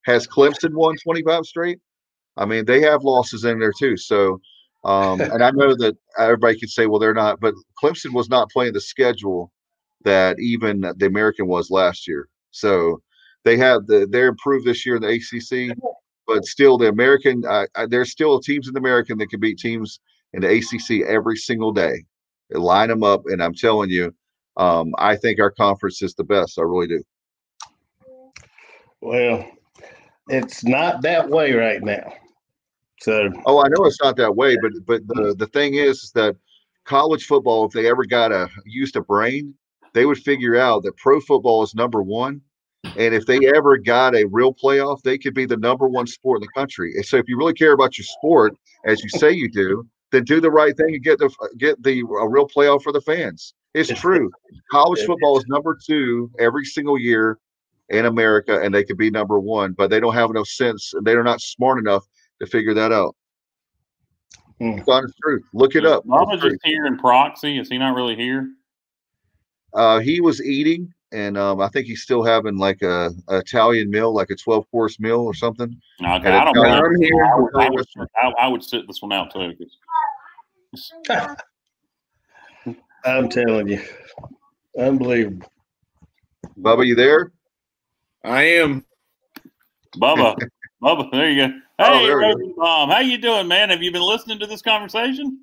Speaker 1: Has Clemson won 25 straight? They have losses in there too. So, and I know that everybody could say, well, they're not, but Clemson was not playing the schedule that even the American was last year. So they're improved this year in the ACC, but still the American, there's still teams in the American that can beat teams in the ACC every single day. They line them up, and I'm telling you, I think our conference is the best. I really do.
Speaker 4: Well, it's not that way right now. So,
Speaker 1: I know it's not that way, but the thing is that college football, if they ever used a brain, they would figure out that pro football is number one. And if they ever got a real playoff, they could be the number one sport in the country. And so if you really care about your sport, as you say you do, then do the right thing and get a real playoff for the fans. It's true. College football is number two every single year in America, and they could be number one, but they don't have enough sense, and they're not smart enough to figure that out. It's honest truth. Look it up.
Speaker 3: Mama's just here in proxy. Is he not really here?
Speaker 1: He was eating, and I think he's still having like a Italian meal, like a 12-course meal or something.
Speaker 3: Okay, I don't know. I'm here. I would sit this one out too.
Speaker 4: I'm telling you, unbelievable.
Speaker 1: Bubba, you there?
Speaker 5: I am.
Speaker 3: Bubba, there you go. Hey, Rosenbaum, how you doing, man? Have you been listening to this conversation?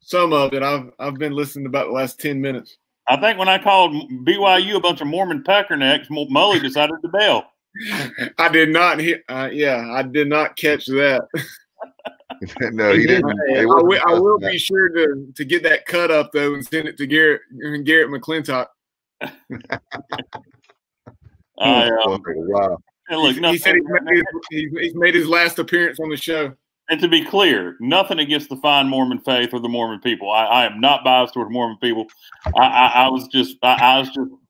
Speaker 5: Some of it. I've been listening about the last 10 minutes.
Speaker 3: I think when I called BYU a bunch of Mormon peckernecks, Mully decided to bail.
Speaker 5: I did not hear. I did not catch that.
Speaker 1: No, he didn't.
Speaker 5: I will be sure to get that cut up though and send it to Garrett McClintock.
Speaker 1: Wow.
Speaker 3: And look,
Speaker 5: he said he's made his last appearance on the show.
Speaker 3: And to be clear, nothing against the fine Mormon faith or the Mormon people. I am not biased toward Mormon people. I was just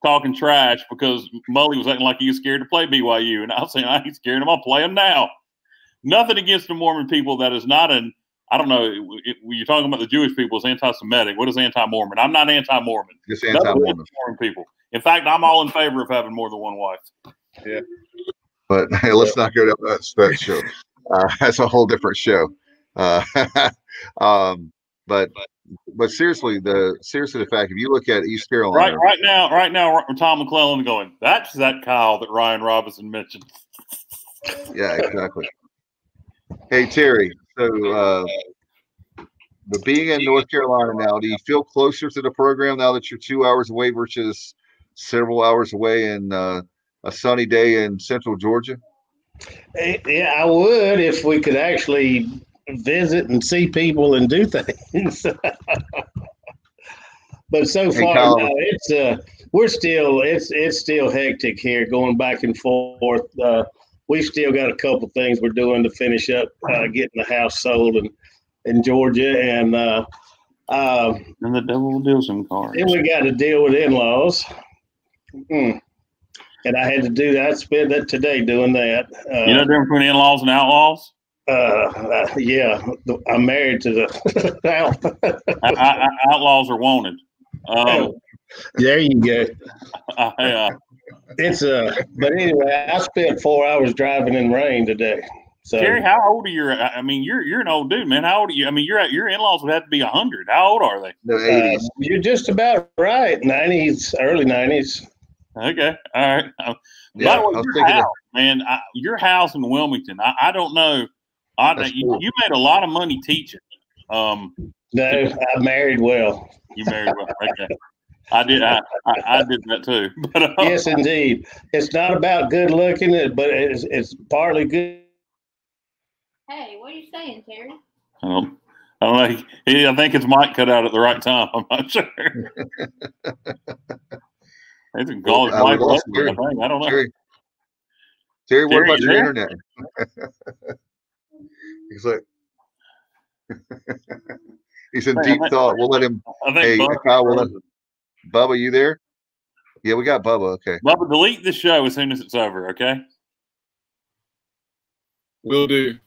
Speaker 3: talking trash because Mully was acting like he was scared to play BYU, and I was saying I ain't scared. I'm gonna play him now. Nothing against the Mormon people. That is not an. I don't know. When you're talking about the Jewish people, it's anti-Semitic. What is anti-Mormon? I'm not anti-Mormon.
Speaker 1: Just anti-Mormon.
Speaker 3: Mormon people. In fact, I'm all in favor of having more than one wife.
Speaker 5: Yeah.
Speaker 1: But hey, let's not go down that show. That's a whole different show. But seriously, the fact, if you look at East Carolina
Speaker 3: right now, Tom McClellan going, that's that Kyle that Ryan Robinson mentioned.
Speaker 1: Yeah, exactly. Hey Terry, so but being in North Carolina now, do you feel closer to the program now that you're 2 hours away versus several hours away in a sunny day in Central Georgia?
Speaker 4: Yeah, I would if we could actually visit and see people and do things. But so far, no, it's still hectic here, going back and forth. We've still got a couple things we're doing to finish up getting the house sold in Georgia, and
Speaker 3: the devil deals in cards.
Speaker 4: Then we got to deal with in-laws. And I had to do that. I spent that today doing that.
Speaker 3: You know the difference between in-laws and outlaws?
Speaker 4: Yeah, I'm married to the
Speaker 3: outlaws are wanted.
Speaker 4: There you go. But anyway, I spent 4 hours driving in rain today. So,
Speaker 3: Terry, how old are you? I mean, you're an old dude, man. How old are you? I mean, your in-laws would have to be 100. How old are they?
Speaker 1: The 80s.
Speaker 4: You're just about right. 90s, early 90s.
Speaker 3: Okay, all right. By the way, your house in Wilmington. I don't know. You made a lot of money teaching.
Speaker 4: No, I married well.
Speaker 3: You married well. Okay. I did. I did that too. But,
Speaker 4: yes, indeed. It's not about good looking, but it's partly good.
Speaker 6: Hey, what are you saying, Terry?
Speaker 3: I don't know. I think his mic cut out at the right time. I'm not sure. He's a college mic. I don't know.
Speaker 1: Terry, what about your internet? He's like, he's in deep thought. We'll let him. Hey, Kyle, we'll let Bubba, you there? Yeah, we got Bubba. Okay.
Speaker 3: Bubba, delete the show as soon as it's over, okay?
Speaker 5: Will do.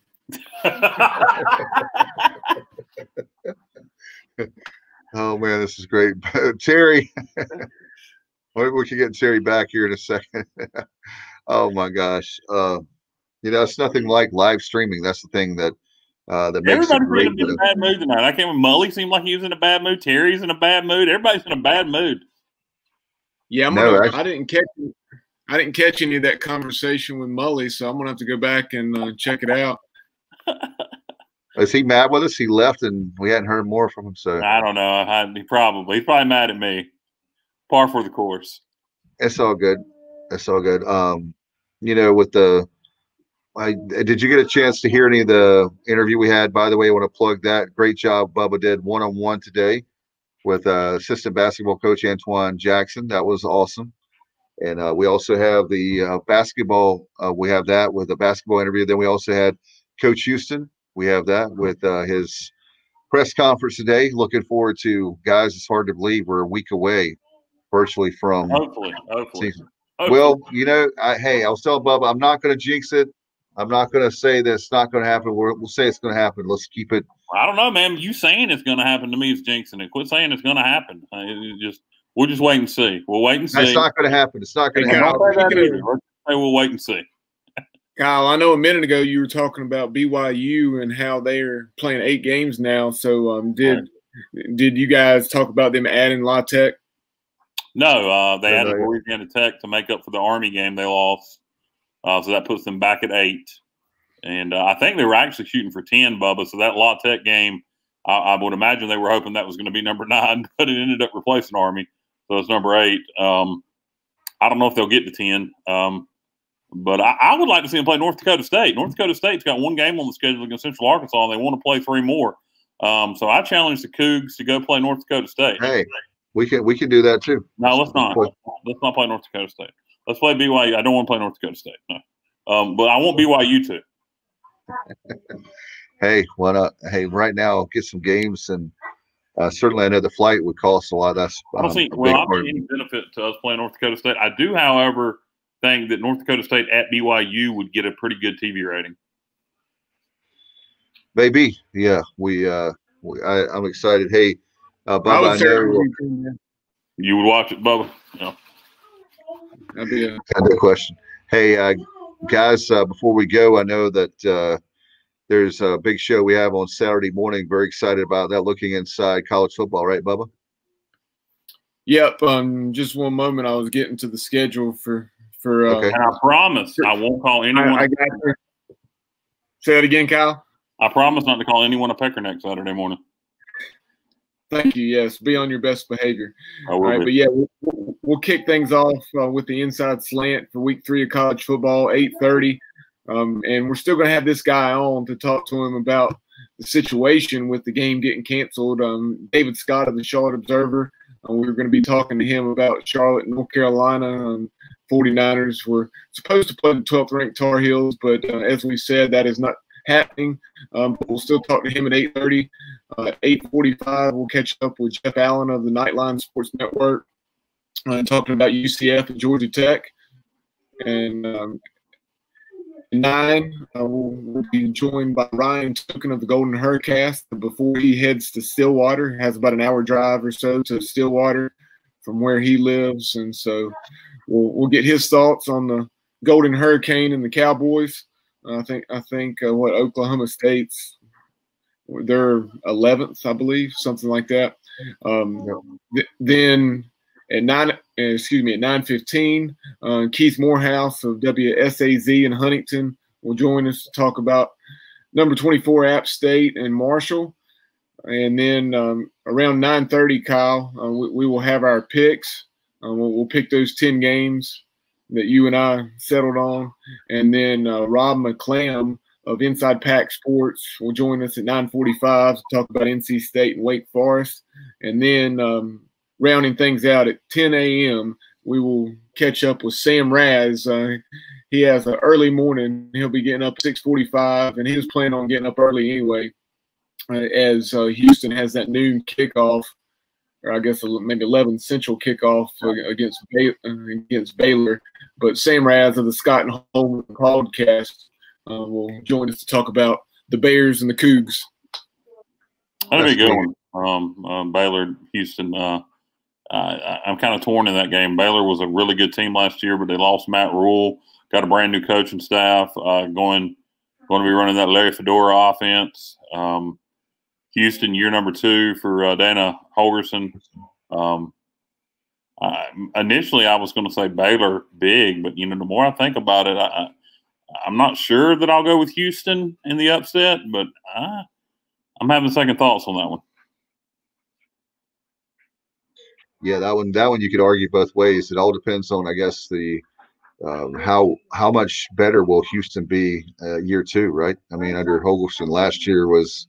Speaker 1: Oh, man, this is great. Terry, we can get Terry back here in a second. Oh, my gosh. It's nothing like live streaming. That's the thing that makes it great.
Speaker 3: Everybody's in a bad mood tonight. I can't remember. Mully seemed like he was in a bad mood. Terry's in a bad mood. Everybody's in a bad mood.
Speaker 5: Yeah, I didn't catch any of that conversation with Mully, so I'm gonna have to go back and check it out.
Speaker 1: Is he mad with us? He left, and we hadn't heard more from him. So
Speaker 3: I don't know. He's probably mad at me. Par for the course.
Speaker 1: It's all good. It's all good. With did you get a chance to hear any of the interview we had? By the way, I want to plug that. Great job Bubba did one-on-one today with assistant basketball coach Antoine Jackson. That was awesome. And we also have the basketball. We have that with the basketball interview. Then we also had Coach Houston. We have that with his press conference today. Looking forward to, guys, it's hard to believe we're a week away virtually from
Speaker 3: hopefully.
Speaker 1: Well, I was telling Bubba, I'm not going to jinx it. I'm not going to say that it's not going to happen. We'll say it's going to happen. Let's keep it.
Speaker 3: I don't know, man. You saying it's going to happen to me is jinxing it. Quit saying it's going to happen. We'll just wait and see. We'll wait and see.
Speaker 1: It's not going to happen. It's not going to happen.
Speaker 3: We'll wait and see.
Speaker 5: Kyle, I know a minute ago you were talking about BYU and how they're playing 8 games now. So did you guys talk about them adding La Tech?
Speaker 3: No, they added Louisiana Tech to make up for the Army game they lost. So that puts them back at 8. And I think they were actually shooting for 10, Bubba. So that La Tech game, I would imagine they were hoping that was going to be number 9, but it ended up replacing Army. So it's number 8. I don't know if they'll get to 10. But I would like to see them play North Dakota State. North Dakota State's got 1 game on the schedule against Central Arkansas, and they want to play 3 more. So I challenge the Cougs to go play North Dakota State.
Speaker 1: Hey, we can do that too.
Speaker 3: No, let's not. Let's not play North Dakota State. Let's play BYU. I don't want to play North Dakota State. No. But I want BYU to.
Speaker 1: Hey, why not? Hey, right now, I'll get some games, and certainly I know the flight would cost a lot. That's
Speaker 3: I don't see any benefit to us playing North Dakota State. I do, however, think that North Dakota State at BYU would get a pretty good TV rating.
Speaker 1: Maybe, yeah. I'm excited. Hey, Bubba, I know
Speaker 3: you would watch it, Bubba. Yeah.
Speaker 5: That'd be a
Speaker 1: good question. Hey, guys, before we go, I know that there's a big show we have on Saturday morning. Very excited about that. Looking inside college football, right, Bubba?
Speaker 5: Yep. Just one moment. I was getting to the schedule for.
Speaker 1: Okay.
Speaker 3: And I promise I won't call anyone.
Speaker 5: I got you. Say that again, Kyle.
Speaker 3: I promise not to call anyone a peckerneck Saturday morning.
Speaker 5: Thank you. Yes, be on your best behavior.
Speaker 3: All right,
Speaker 5: but yeah, we'll kick things off with the inside slant for week 3 of college football, 8:30, and we're still going to have this guy on to talk to him about the situation with the game getting canceled. David Scott of the Charlotte Observer. We're going to be talking to him about Charlotte, North Carolina. 49ers were supposed to play the 12th ranked Tar Heels, but as we said, that is not happening. But we'll still talk to him at 8:30. 8:45, we'll catch up with Jeff Allen of the Nightline Sports Network, talking about UCF and Georgia Tech. And 9, we'll be joined by Ryan Token of the Golden Hurricast before he heads to Stillwater. Has about an hour drive or so to Stillwater from where he lives, and so we'll get his thoughts on the Golden Hurricane and the Cowboys. I think what Oklahoma State's, they're 11th, I believe, something like that. Then at 9:15, Keith Morehouse of WSAZ in Huntington will join us to talk about number 24 App State and Marshall. And then around 9:30, Kyle, we will have our picks. We'll pick those 10 games that you and I settled on. And then Rob McClam of Inside Pack Sports will join us at 9:45 to talk about NC State and Wake Forest. And then rounding things out at 10 a.m., we will catch up with Sam Raz. He has an early morning. He'll be getting up at 6:45, and he was planning on getting up early anyway, as Houston has that noon kickoff, or I guess maybe 11 Central kickoff against Baylor. But Sam Raz of the Scott and Holman podcast will join us to talk about the Bears and the Cougs.
Speaker 3: That'd be a good one. Baylor, Houston. I'm kind of torn in that game. Baylor was a really good team last year, but they lost Matt Rule. Got a brand new coaching staff. Going to be running that Larry Fedora offense. Houston, year number 2 for Dana Holgerson. Initially, I was going to say Baylor big, but the more I think about it, I'm not sure that I'll go with Houston in the upset, but I'm having second thoughts on that one.
Speaker 1: Yeah, that one you could argue both ways. It all depends on, I guess, the how much better will Houston be year 2, right? I mean, under Holgerson last year was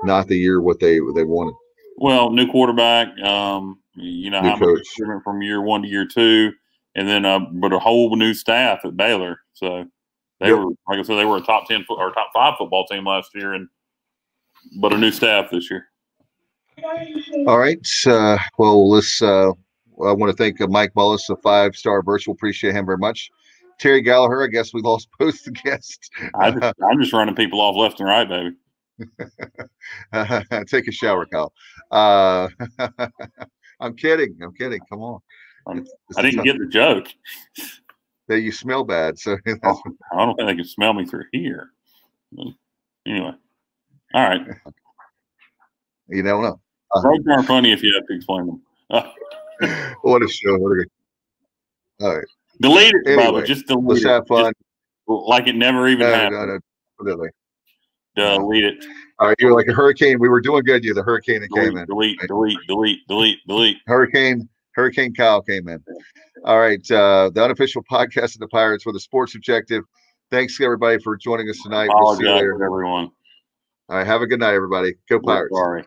Speaker 1: not the year what they wanted.
Speaker 3: Well, new quarterback, new how much different from year 1 to year 2, and then but a whole new staff at Baylor. So they were, like I said, they were a top 10 or top 5 football team last year, but a new staff this year.
Speaker 1: All right. Well, let's. I want to thank Mike Mullis, a 5-star virtual. Appreciate him very much. Terry Gallaher, I guess we lost both the guests.
Speaker 3: I'm just running people off left and right, baby.
Speaker 1: Take a shower, Kyle. I'm kidding. Come on.
Speaker 3: I didn't get the joke.
Speaker 1: That you smell bad. So
Speaker 3: I don't think they can smell me through here. But anyway. All right.
Speaker 1: You don't know.
Speaker 3: Jokes aren't funny if you have to explain them.
Speaker 1: What a show. All right.
Speaker 3: Delete it,
Speaker 1: anyway,
Speaker 3: Bubba. Just delete
Speaker 1: let's
Speaker 3: it.
Speaker 1: have fun.
Speaker 3: Like it never even happened.
Speaker 1: Completely.
Speaker 3: Delete it.
Speaker 1: All right. You were like a hurricane. We were doing good. You're the hurricane that came in.
Speaker 3: Delete.
Speaker 1: Hurricane Kyle came in. All right. The unofficial podcast of the Pirates with a sports objective. Thanks, everybody, for joining us tonight. We'll see you later.
Speaker 3: Everyone.
Speaker 1: All right. Have a good night, everybody. Go Pirates.
Speaker 3: Sorry.